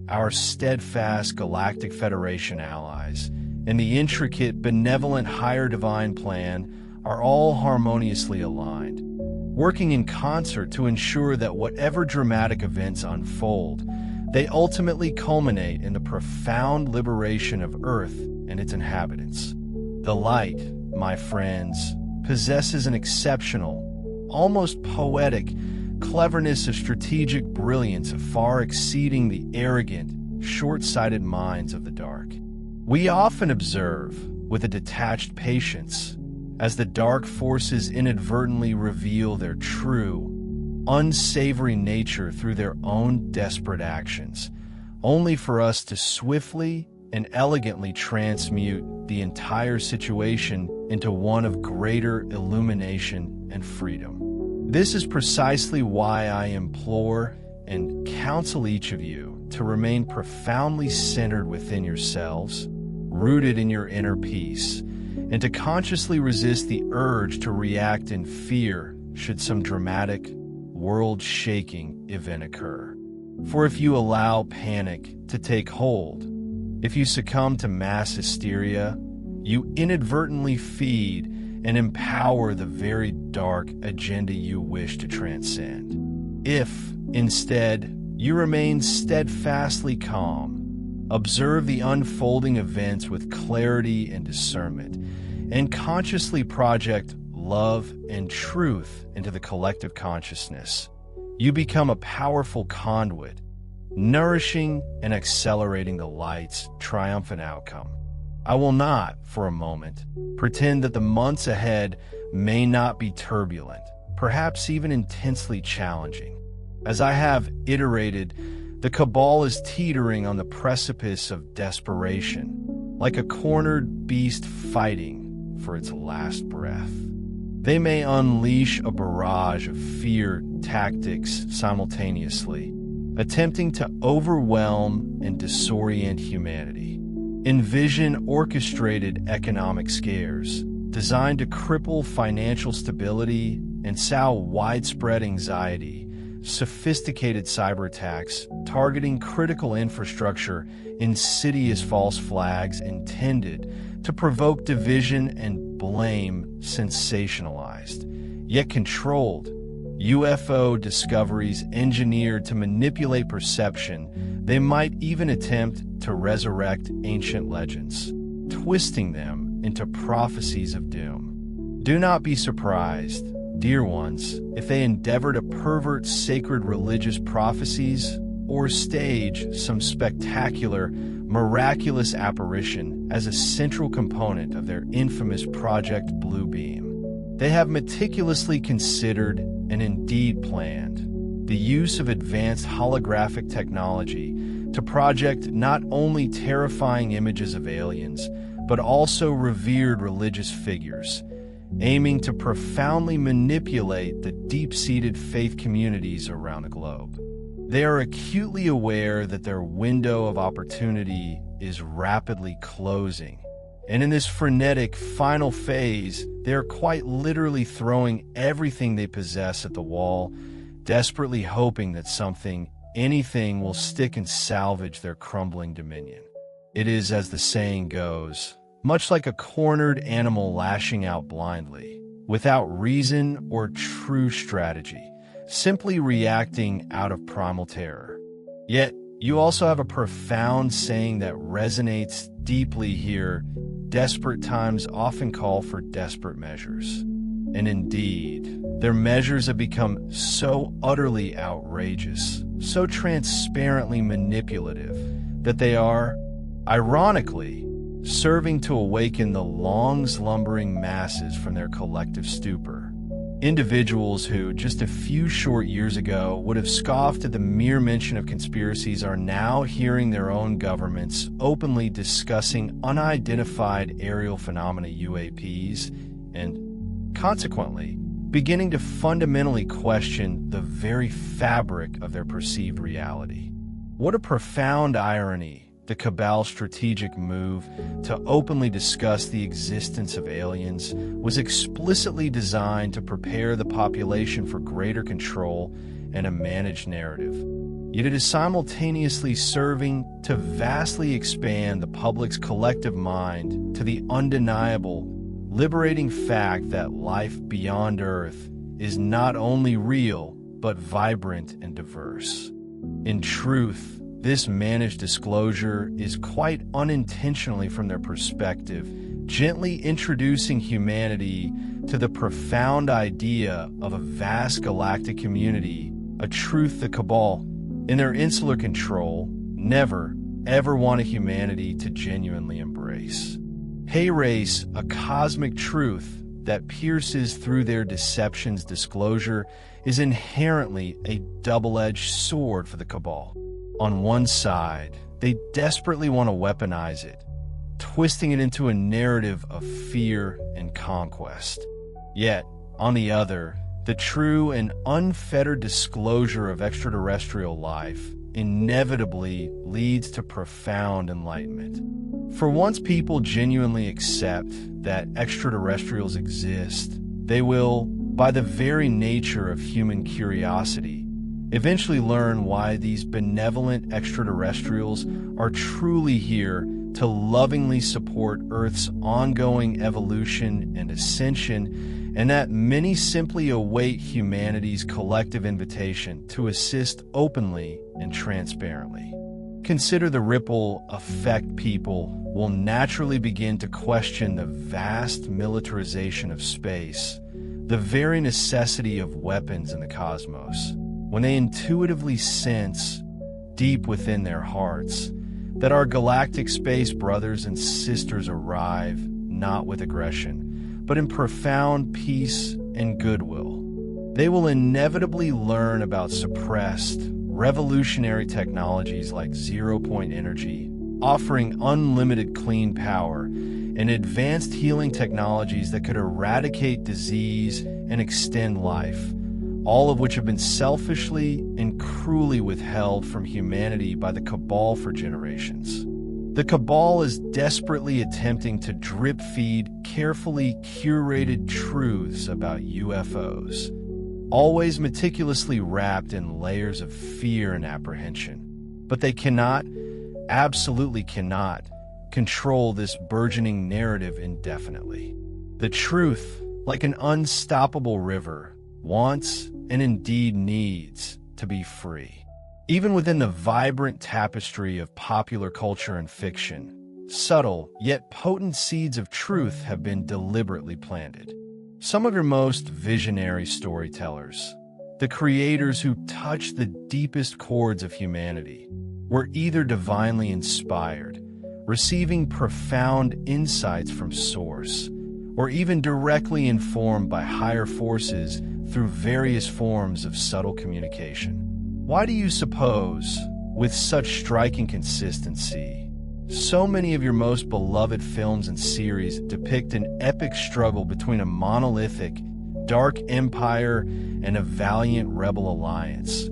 our steadfast Galactic Federation allies, and the intricate, benevolent higher divine plan are all harmoniously aligned, working in concert to ensure that whatever dramatic events unfold, they ultimately culminate in the profound liberation of Earth and its inhabitants. The light, my friends, possesses an exceptional, almost poetic, cleverness of strategic brilliance far exceeding the arrogant, short-sighted minds of the dark. We often observe, with a detached patience, as the dark forces inadvertently reveal their true, unsavory nature through their own desperate actions, only for us to swiftly and elegantly transmute the entire situation into one of greater illumination and freedom. This is precisely why I implore and counsel each of you to remain profoundly centered within yourselves, rooted in your inner peace, and to consciously resist the urge to react in fear should some dramatic, world-shaking event occur. For if you allow panic to take hold, if you succumb to mass hysteria, you inadvertently feed and empower the very dark agenda you wish to transcend. If, instead, you remain steadfastly calm, observe the unfolding events with clarity and discernment, and consciously project love and truth into the collective consciousness, you become a powerful conduit, nourishing and accelerating the light's triumphant outcome. I will not, for a moment, pretend that the months ahead may not be turbulent, perhaps even intensely challenging. As I have iterated, the Cabal is teetering on the precipice of desperation, like a cornered beast fighting for its last breath. They may unleash a barrage of fear tactics simultaneously, attempting to overwhelm and disorient humanity. Envision orchestrated economic scares designed to cripple financial stability and sow widespread anxiety, sophisticated cyber attacks targeting critical infrastructure, insidious false flags intended to provoke division and blame sensationalized, yet controlled. UFO discoveries engineered to manipulate perception. They might even attempt to resurrect ancient legends, twisting them into prophecies of doom. Do not be surprised, dear ones, if they endeavor to pervert sacred religious prophecies or stage some spectacular, miraculous apparition as a central component of their infamous Project Bluebeam. They have meticulously considered and indeed planned the use of advanced holographic technology to project not only terrifying images of aliens, but also revered religious figures, aiming to profoundly manipulate the deep-seated faith communities around the globe. They are acutely aware that their window of opportunity is rapidly closing, and in this frenetic final phase, they are quite literally throwing everything they possess at the wall, desperately hoping that something, anything, will stick and salvage their crumbling dominion. It is, as the saying goes, much like a cornered animal lashing out blindly, without reason or true strategy, simply reacting out of primal terror. Yet, you also have a profound saying that resonates deeply here: desperate times often call for desperate measures. And indeed, their measures have become so utterly outrageous, so transparently manipulative, that they are, ironically, serving to awaken the long-slumbering masses from their collective stupor. Individuals who, just a few short years ago, would have scoffed at the mere mention of conspiracies are now hearing their own governments openly discussing unidentified aerial phenomena, UAPs, and, consequently, beginning to fundamentally question the very fabric of their perceived reality. What a profound irony! The Cabal's strategic move to openly discuss the existence of aliens was explicitly designed to prepare the population for greater control and a managed narrative. Yet it is simultaneously serving to vastly expand the public's collective mind to the undeniable, liberating fact that life beyond Earth is not only real, but vibrant and diverse. In truth, this managed disclosure is quite unintentionally, from their perspective, gently introducing humanity to the profound idea of a vast galactic community, a truth the Cabal, in their insular control, never, ever wanted humanity to genuinely embrace. Hey race, a cosmic truth that pierces through their deception's disclosure, is inherently a double-edged sword for the Cabal. On one side, they desperately want to weaponize it, twisting it into a narrative of fear and conquest. Yet, on the other, the true and unfettered disclosure of extraterrestrial life inevitably leads to profound enlightenment. For once people genuinely accept that extraterrestrials exist, they will, by the very nature of human curiosity, eventually learn why these benevolent extraterrestrials are truly here to lovingly support Earth's ongoing evolution and ascension, and that many simply await humanity's collective invitation to assist openly and transparently. Consider the ripple effect. People will naturally begin to question the vast militarization of space, the very necessity of weapons in the cosmos, when they intuitively sense, deep within their hearts, that our galactic space brothers and sisters arrive not with aggression, but in profound peace and goodwill. They will inevitably learn about suppressed, revolutionary technologies like zero-point energy, offering unlimited clean power, and advanced healing technologies that could eradicate disease and extend life, all of which have been selfishly and cruelly withheld from humanity by the Cabal for generations. The Cabal is desperately attempting to drip-feed carefully curated truths about UFOs, always meticulously wrapped in layers of fear and apprehension. But they cannot, absolutely cannot, control this burgeoning narrative indefinitely. The truth, like an unstoppable river, wants and indeed needs to be free. Even within the vibrant tapestry of popular culture and fiction, subtle yet potent seeds of truth have been deliberately planted. Some of your most visionary storytellers, the creators who touch the deepest chords of humanity, were either divinely inspired, receiving profound insights from source, or even directly informed by higher forces through various forms of subtle communication. Why do you suppose, with such striking consistency, so many of your most beloved films and series depict an epic struggle between a monolithic, dark empire and a valiant rebel alliance,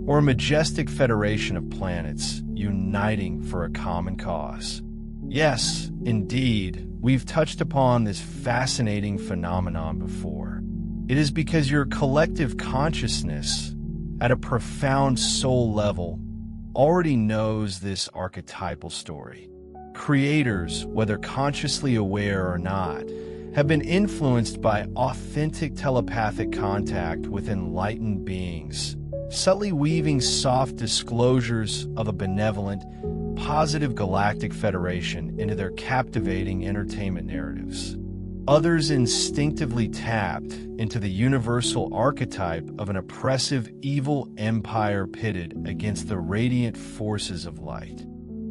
or a majestic federation of planets uniting for a common cause? Yes, indeed, we've touched upon this fascinating phenomenon before. It is because your collective consciousness, at a profound soul level, already knows this archetypal story. Creators, whether consciously aware or not, have been influenced by authentic telepathic contact with enlightened beings, subtly weaving soft disclosures of a benevolent, positive galactic federation into their captivating entertainment narratives. Others instinctively tapped into the universal archetype of an oppressive evil empire pitted against the radiant forces of light.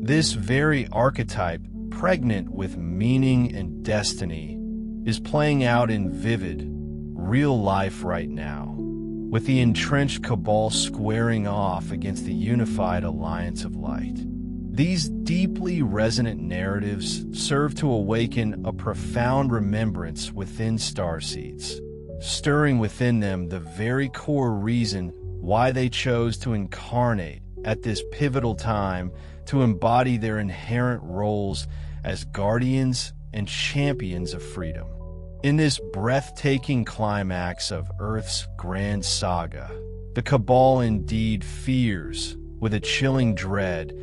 This very archetype, pregnant with meaning and destiny, is playing out in vivid, real life right now, with the entrenched cabal squaring off against the unified alliance of light. These deeply resonant narratives serve to awaken a profound remembrance within starseeds, stirring within them the very core reason why they chose to incarnate at this pivotal time to embody their inherent roles as guardians and champions of freedom. In this breathtaking climax of Earth's grand saga, the Cabal indeed fears, with a chilling dread,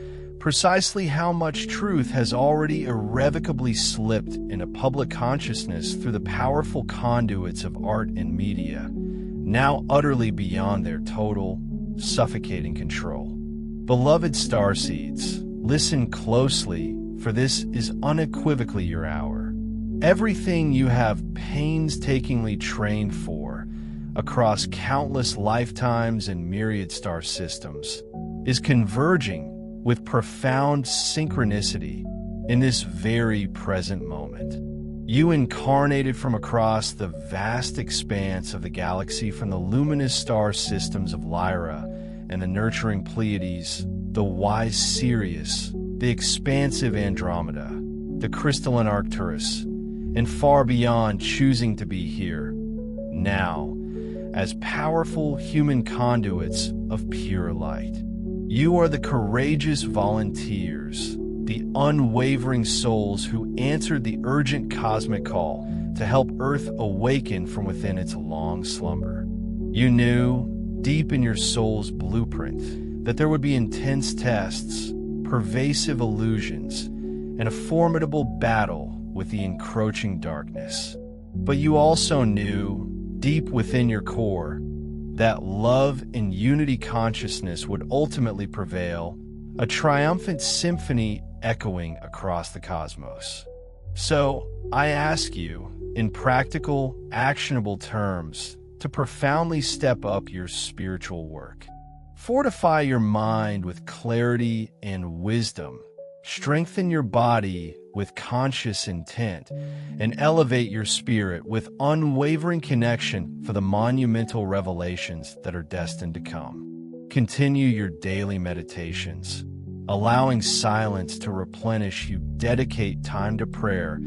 precisely how much truth has already irrevocably slipped into public consciousness through the powerful conduits of art and media, now utterly beyond their total, suffocating control. Beloved starseeds, listen closely, for this is unequivocally your hour. Everything you have painstakingly trained for across countless lifetimes and myriad star systems is converging with profound synchronicity in this very present moment. You incarnated from across the vast expanse of the galaxy from the luminous star systems of Lyra and the nurturing Pleiades, the wise Sirius, the expansive Andromeda, the crystalline Arcturus, and far beyond, choosing to be here, now, as powerful human conduits of pure light. You are the courageous volunteers, the unwavering souls who answered the urgent cosmic call to help Earth awaken from within its long slumber. You knew, deep in your soul's blueprint, that there would be intense tests, pervasive illusions, and a formidable battle with the encroaching darkness. But you also knew, deep within your core, that love and unity consciousness would ultimately prevail, a triumphant symphony echoing across the cosmos. So, I ask you, in practical, actionable terms, to profoundly step up your spiritual work. Fortify your mind with clarity and wisdom. Strengthen your body with conscious intent, and elevate your spirit with unwavering connection for the monumental revelations that are destined to come. Continue your daily meditations, allowing silence to replenish you. Dedicate time to prayer,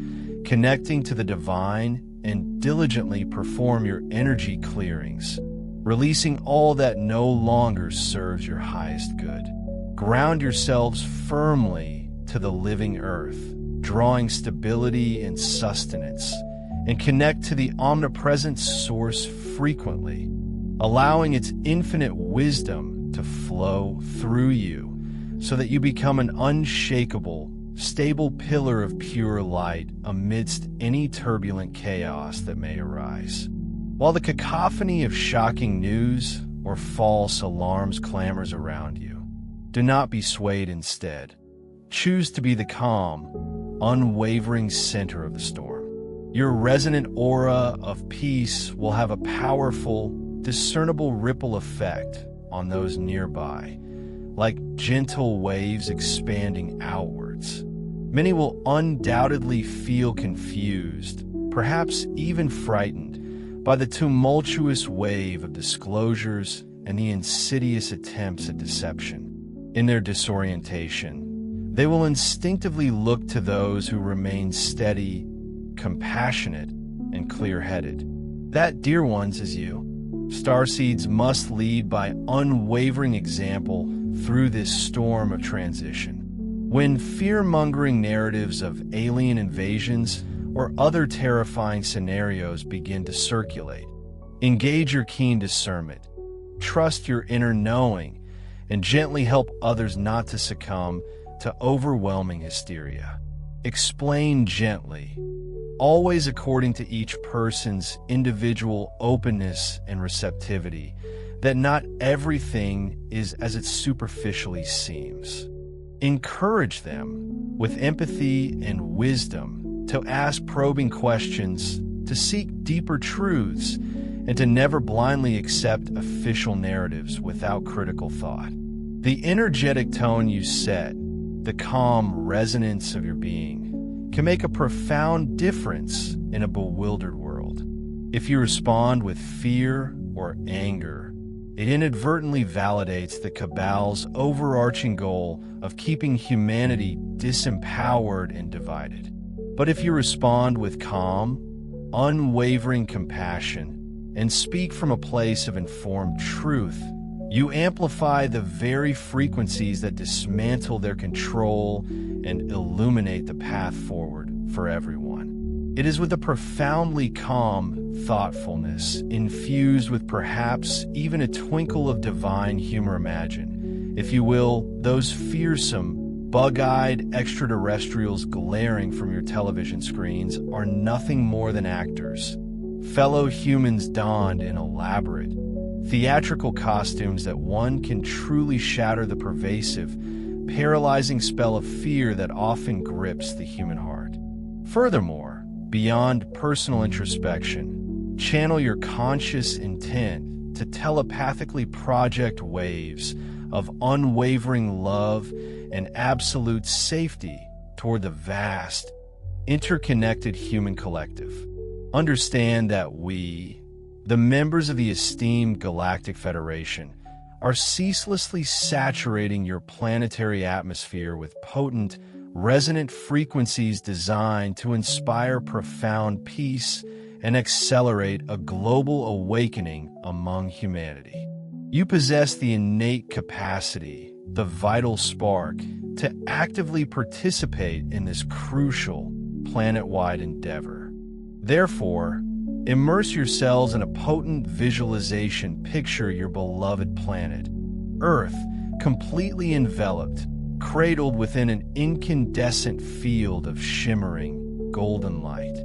connecting to the divine, and diligently perform your energy clearings, releasing all that no longer serves your highest good. Ground yourselves firmly to the living earth, drawing stability and sustenance, and connect to the omnipresent source frequently, allowing its infinite wisdom to flow through you so that you become an unshakable, stable pillar of pure light amidst any turbulent chaos that may arise. While the cacophony of shocking news or false alarms clamors around you, do not be swayed instead. Choose to be the calm, unwavering center of the storm. Your resonant aura of peace will have a powerful, discernible ripple effect on those nearby, like gentle waves expanding outwards. Many will undoubtedly feel confused, perhaps even frightened, by the tumultuous wave of disclosures and the insidious attempts at deception. In their disorientation, they will instinctively look to those who remain steady, compassionate, and clear-headed. That, dear ones, is you. Starseeds must lead by unwavering example through this storm of transition. When fear-mongering narratives of alien invasions or other terrifying scenarios begin to circulate, engage your keen discernment, trust your inner knowing, and gently help others not to succumb to overwhelming hysteria. Explain gently, always according to each person's individual openness and receptivity, that not everything is as it superficially seems. Encourage them with empathy and wisdom to ask probing questions, to seek deeper truths, and to never blindly accept official narratives without critical thought. The energetic tone you set, the calm resonance of your being, can make a profound difference in a bewildered world. If you respond with fear or anger, it inadvertently validates the cabal's overarching goal of keeping humanity disempowered and divided. But if you respond with calm, unwavering compassion, and speak from a place of informed truth, you amplify the very frequencies that dismantle their control and illuminate the path forward for everyone. It is with a profoundly calm thoughtfulness, infused with perhaps even a twinkle of divine humor. Imagine, if you will, those fearsome, bug-eyed extraterrestrials glaring from your television screens are nothing more than actors, fellow humans donned in elaborate, theatrical costumes that one can truly shatter the pervasive, paralyzing spell of fear that often grips the human heart. Furthermore, beyond personal introspection, channel your conscious intent to telepathically project waves of unwavering love and absolute safety toward the vast, interconnected human collective. Understand that we, the members of the esteemed Galactic Federation, are ceaselessly saturating your planetary atmosphere with potent, resonant frequencies designed to inspire profound peace and accelerate a global awakening among humanity. You possess the innate capacity, the vital spark, to actively participate in this crucial, planet-wide endeavor. Therefore, immerse yourselves in a potent visualization. Picture your beloved planet, Earth, completely enveloped, cradled within an incandescent field of shimmering, golden light.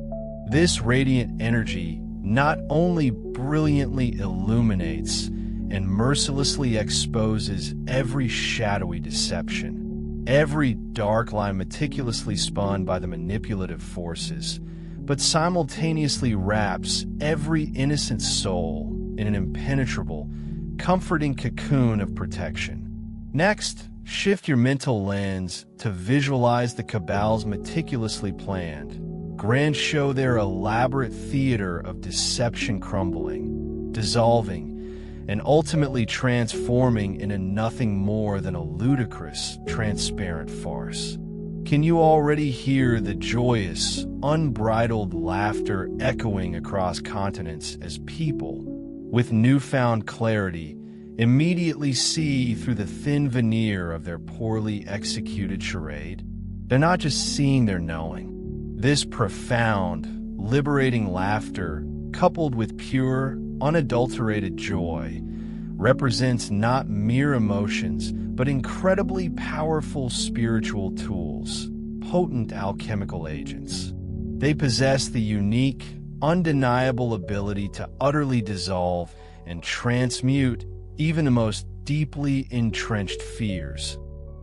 This radiant energy not only brilliantly illuminates and mercilessly exposes every shadowy deception, every dark line meticulously spun by the manipulative forces, but simultaneously wraps every innocent soul in an impenetrable, comforting cocoon of protection. Next, shift your mental lens to visualize the cabal's meticulously planned, grand show, their elaborate theater of deception crumbling, dissolving, and ultimately transforming into nothing more than a ludicrous, transparent farce. Can you already hear the joyous, unbridled laughter echoing across continents as people, with newfound clarity, immediately see through the thin veneer of their poorly executed charade? They're not just seeing, they're knowing. This profound, liberating laughter, coupled with pure, unadulterated joy, represents not mere emotions, but incredibly powerful spiritual tools, potent alchemical agents. They possess the unique, undeniable ability to utterly dissolve and transmute even the most deeply entrenched fears,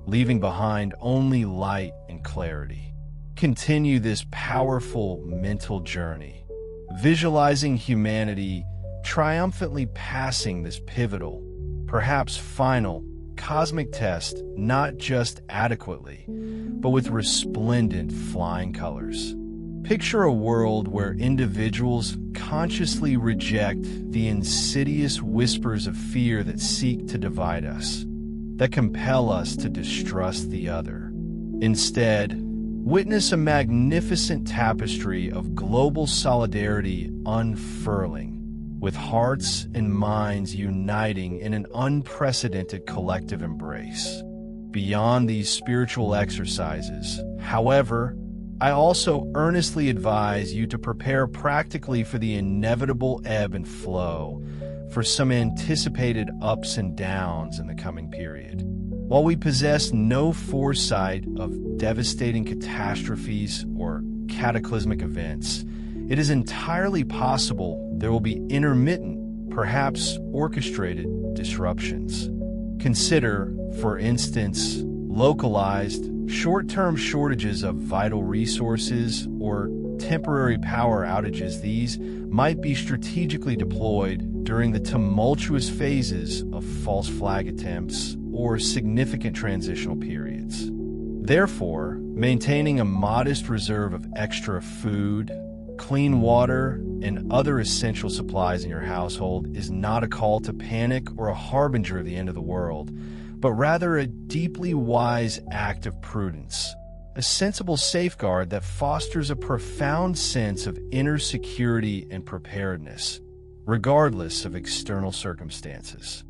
leaving behind only light and clarity. Continue this powerful mental journey, visualizing humanity triumphantly passing this pivotal, perhaps final, cosmic test, not just adequately, but with resplendent flying colors. Picture a world where individuals consciously reject the insidious whispers of fear that seek to divide us, that compel us to distrust the other. Instead, witness a magnificent tapestry of global solidarity unfurling, with hearts and minds uniting in an unprecedented collective embrace. Beyond these spiritual exercises, however, I also earnestly advise you to prepare practically for the inevitable ebb and flow, for some anticipated ups and downs in the coming period. While we possess no foresight of devastating catastrophes or cataclysmic events, it is entirely possible there will be intermittent, perhaps orchestrated, disruptions. Consider, for instance, localized, short-term shortages of vital resources or temporary power outages. These might be strategically deployed during the tumultuous phases of false flag attempts or significant transitional periods. Therefore, maintaining a modest reserve of extra food, clean water, and other essential supplies in your household is not a call to panic or a harbinger of the end of the world, but rather a deeply wise act of prudence, a sensible safeguard that fosters a profound sense of inner security and preparedness, regardless of external circumstances.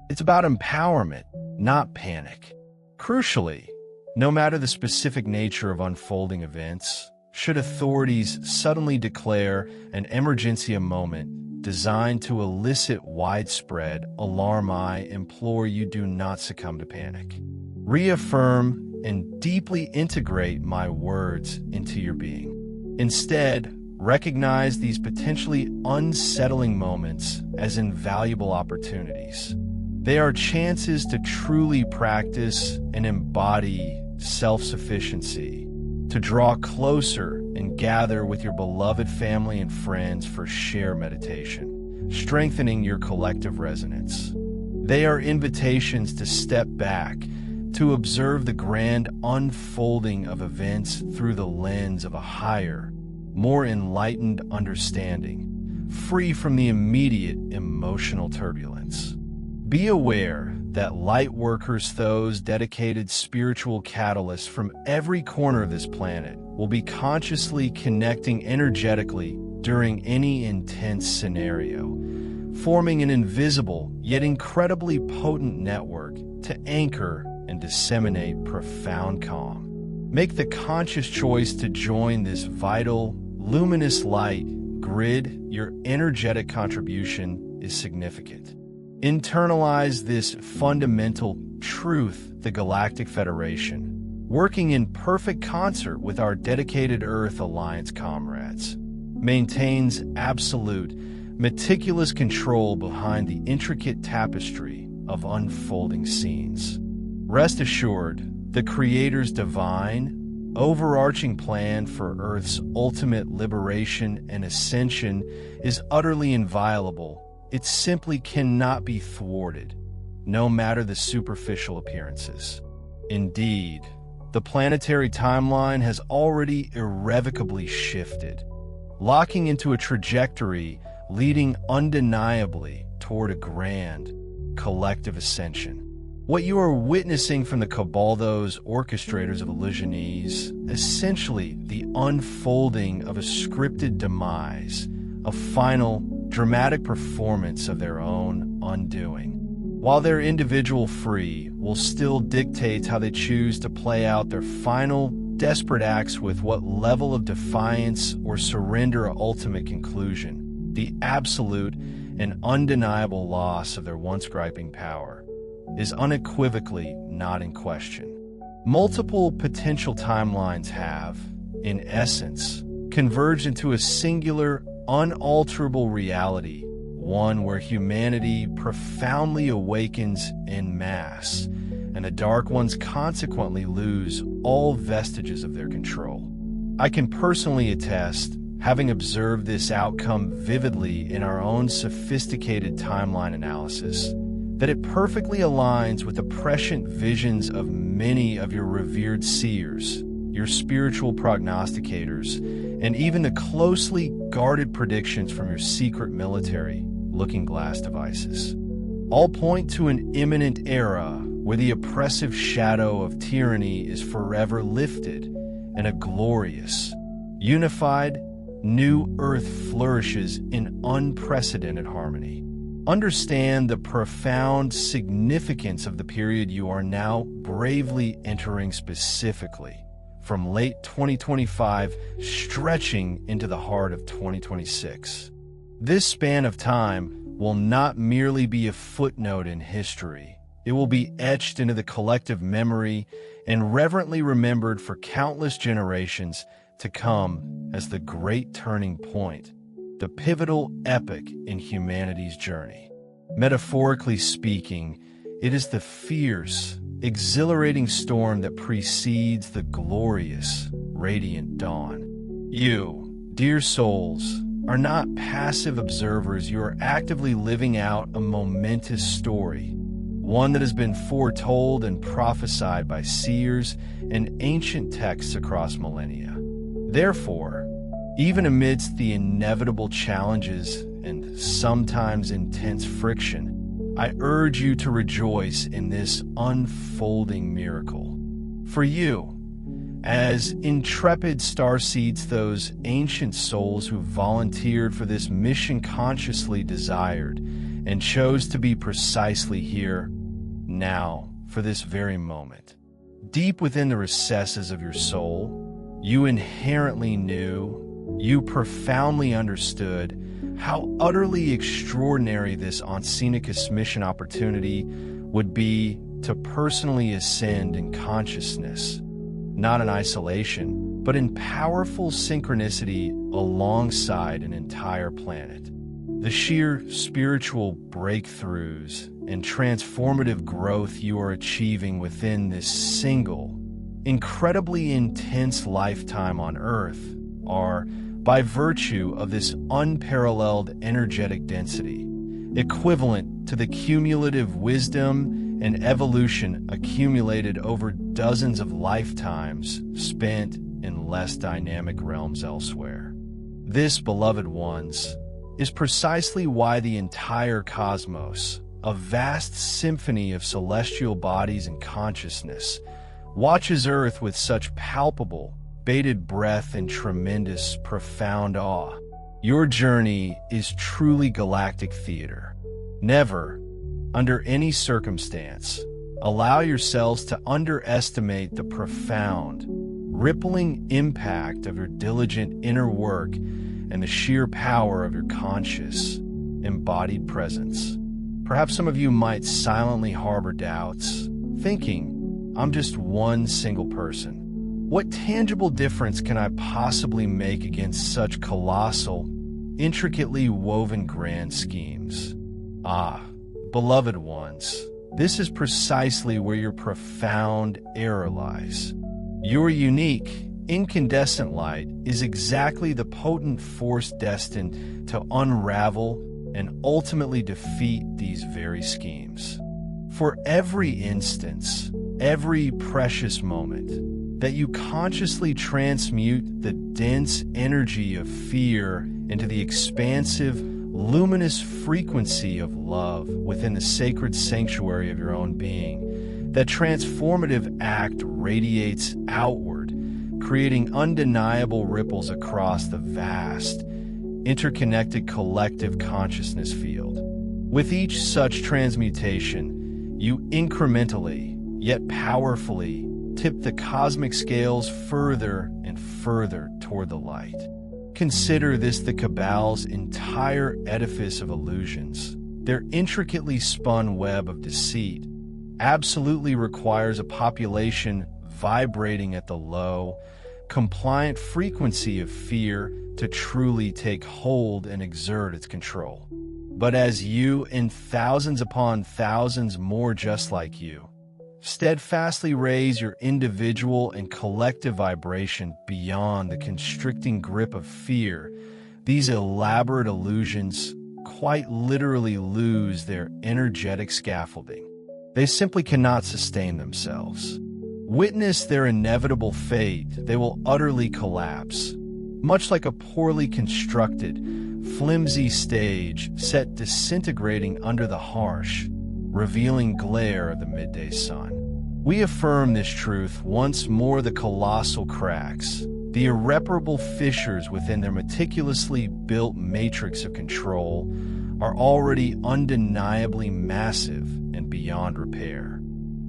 It's about empowerment, not panic. Crucially, no matter the specific nature of unfolding events, should authorities suddenly declare an emergency moment designed to elicit widespread alarm, I implore you do not succumb to panic. Reaffirm and deeply integrate my words into your being. Instead, recognize these potentially unsettling moments as invaluable opportunities. They are chances to truly practice and embody self-sufficiency, to draw closer and gather with your beloved family and friends for shared meditation, strengthening your collective resonance. They are invitations to step back, to observe the grand unfolding of events through the lens of a higher, more enlightened understanding, free from the immediate emotional turbulence. Be aware that light workers, those dedicated spiritual catalysts from every corner of this planet, will be consciously connecting energetically during any intense scenario, forming an invisible yet incredibly potent network to anchor and disseminate profound calm. Make the conscious choice to join this vital, luminous light grid. Your energetic contribution is significant. Internalize this fundamental truth: the Galactic Federation, working in perfect concert with our dedicated Earth Alliance comrades, maintains absolute, meticulous control behind the intricate tapestry of unfolding scenes. Rest assured, the Creator's divine, overarching plan for Earth's ultimate liberation and ascension is utterly inviolable. It simply cannot be thwarted, no matter the superficial appearances. Indeed, the planetary timeline has already irrevocably shifted, locking into a trajectory leading undeniably toward a grand, collective ascension. What you are witnessing from the cabal, those orchestrators of illusionese, essentially the unfolding of a scripted demise, a final, dramatic performance of their own undoing. While their individual free will still dictate how they choose to play out their final, desperate acts, with what level of defiance or surrender or ultimate conclusion, the absolute and undeniable loss of their once gripping power is unequivocally not in question. Multiple potential timelines have, in essence, converged into a singular, unalterable reality, one where humanity profoundly awakens en masse, and the dark ones consequently lose all vestiges of their control. I can personally attest, having observed this outcome vividly in our own sophisticated timeline analysis, that it perfectly aligns with the prescient visions of many of your revered seers, your spiritual prognosticators, and even the closely guarded predictions from your secret military looking glass devices. All point to an imminent era where the oppressive shadow of tyranny is forever lifted and a glorious, unified, new earth flourishes in unprecedented harmony. Understand the profound significance of the period you are now bravely entering, specifically from late 2025 stretching into the heart of 2026. This span of time will not merely be a footnote in history. It will be etched into the collective memory and reverently remembered for countless generations to come as the great turning point, the pivotal epic in humanity's journey. Metaphorically speaking, it is the fierce, exhilarating storm that precedes the glorious, radiant dawn. You, dear souls, are not passive observers. You are actively living out a momentous story, one that has been foretold and prophesied by seers and ancient texts across millennia. Therefore, even amidst the inevitable challenges and sometimes intense friction, I urge you to rejoice in this unfolding miracle. For you, as intrepid starseeds, those ancient souls who volunteered for this mission consciously desired and chose to be precisely here, now, for this very moment. Deep within the recesses of your soul, you inherently knew, you profoundly understood how utterly extraordinary this Oncenicus mission opportunity would be to personally ascend in consciousness, not in isolation, but in powerful synchronicity alongside an entire planet. The sheer spiritual breakthroughs and transformative growth you are achieving within this single, incredibly intense lifetime on Earth are, by virtue of this unparalleled energetic density, equivalent to the cumulative wisdom and evolution accumulated over dozens of lifetimes spent in less dynamic realms elsewhere. This, beloved ones, is precisely why the entire cosmos, a vast symphony of celestial bodies and consciousness, watches Earth with such palpable, bated breath and tremendous, profound awe. Your journey is truly galactic theater. Never, under any circumstance, allow yourselves to underestimate the profound, rippling impact of your diligent inner work and the sheer power of your conscious, embodied presence. Perhaps some of you might silently harbor doubts, thinking, I'm just one single person. What tangible difference can I possibly make against such colossal, intricately woven grand schemes? Ah, beloved ones, this is precisely where your profound error lies. Your unique, incandescent light is exactly the potent force destined to unravel and ultimately defeat these very schemes. For every instance, every precious moment that you consciously transmute the dense energy of fear into the expansive, luminous frequency of love within the sacred sanctuary of your own being, that transformative act radiates outward, creating undeniable ripples across the vast, interconnected collective consciousness field. With each such transmutation, you incrementally, yet powerfully, tip the cosmic scales further and further toward the light. Consider this the Cabal's entire edifice of illusions. Their intricately spun web of deceit absolutely requires a population vibrating at the low, compliant frequency of fear to truly take hold and exert its control. But as you and thousands upon thousands more just like you steadfastly raise your individual and collective vibration beyond the constricting grip of fear, these elaborate illusions quite literally lose their energetic scaffolding. They simply cannot sustain themselves. Witness their inevitable fate, they will utterly collapse, much like a poorly constructed, flimsy stage set disintegrating under the harsh, revealing glare of the midday sun. We affirm this truth once more: the colossal cracks, the irreparable fissures within their meticulously built matrix of control, are already undeniably massive and beyond repair.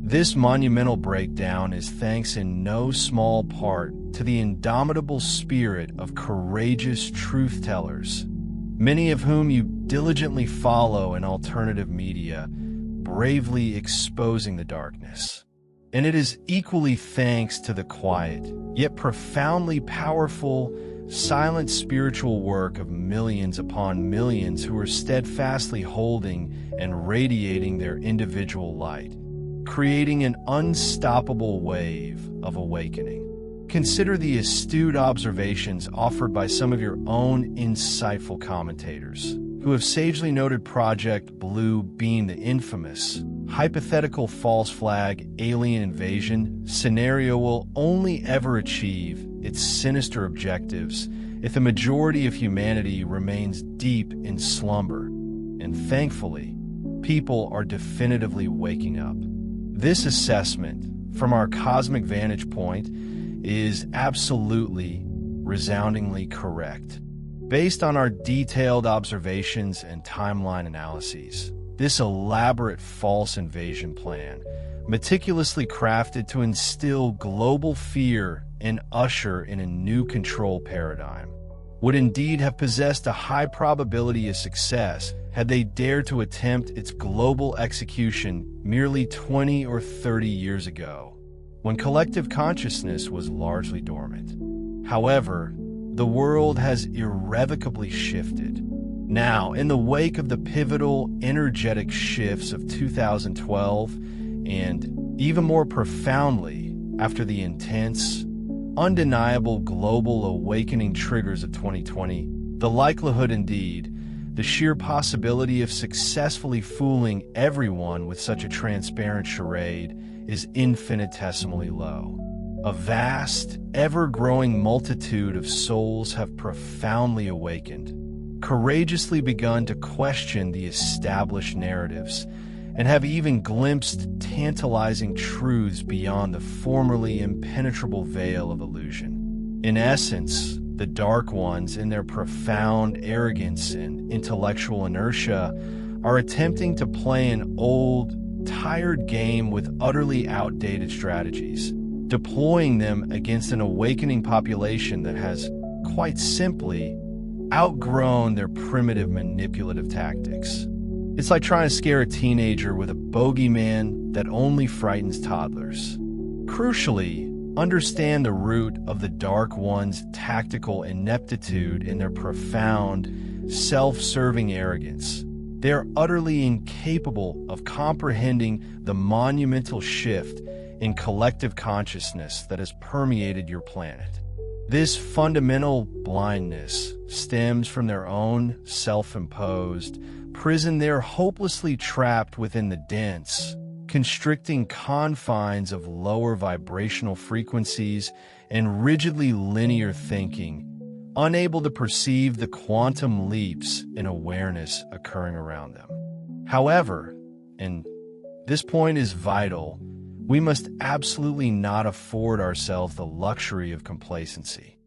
This monumental breakdown is thanks in no small part to the indomitable spirit of courageous truth-tellers, many of whom you diligently follow in alternative media, bravely exposing the darkness. And it is equally thanks to the quiet, yet profoundly powerful, silent spiritual work of millions upon millions who are steadfastly holding and radiating their individual light, creating an unstoppable wave of awakening. Consider the astute observations offered by some of your own insightful commentators, who have sagely noted Project Blue being the infamous, hypothetical false flag alien invasion scenario will only ever achieve its sinister objectives if the majority of humanity remains deep in slumber. And thankfully, people are definitively waking up. This assessment, from our cosmic vantage point, is absolutely, resoundingly correct. Based on our detailed observations and timeline analyses, this elaborate false invasion plan, meticulously crafted to instill global fear and usher in a new control paradigm, would indeed have possessed a high probability of success had they dared to attempt its global execution merely 20 or 30 years ago, when collective consciousness was largely dormant. However, the world has irrevocably shifted. Now, in the wake of the pivotal, energetic shifts of 2012, and even more profoundly after the intense, undeniable global awakening triggers of 2020, the likelihood, indeed, the sheer possibility of successfully fooling everyone with such a transparent charade is infinitesimally low. A vast, ever-growing multitude of souls have profoundly awakened, courageously begun to question the established narratives, and have even glimpsed tantalizing truths beyond the formerly impenetrable veil of illusion. In essence, the Dark Ones, in their profound arrogance and intellectual inertia, are attempting to play an old, tired game with utterly outdated strategies, deploying them against an awakening population that has, quite simply, outgrown their primitive manipulative tactics. It's like trying to scare a teenager with a bogeyman that only frightens toddlers. Crucially, understand the root of the Dark One's tactical ineptitude in their profound, self-serving arrogance. They are utterly incapable of comprehending the monumental shift in collective consciousness that has permeated your planet. This fundamental blindness stems from their own self-imposed prison. They're hopelessly trapped within the dense, constricting confines of lower vibrational frequencies and rigidly linear thinking, unable to perceive the quantum leaps in awareness occurring around them. However, and this point is vital, we must absolutely not afford ourselves the luxury of complacency.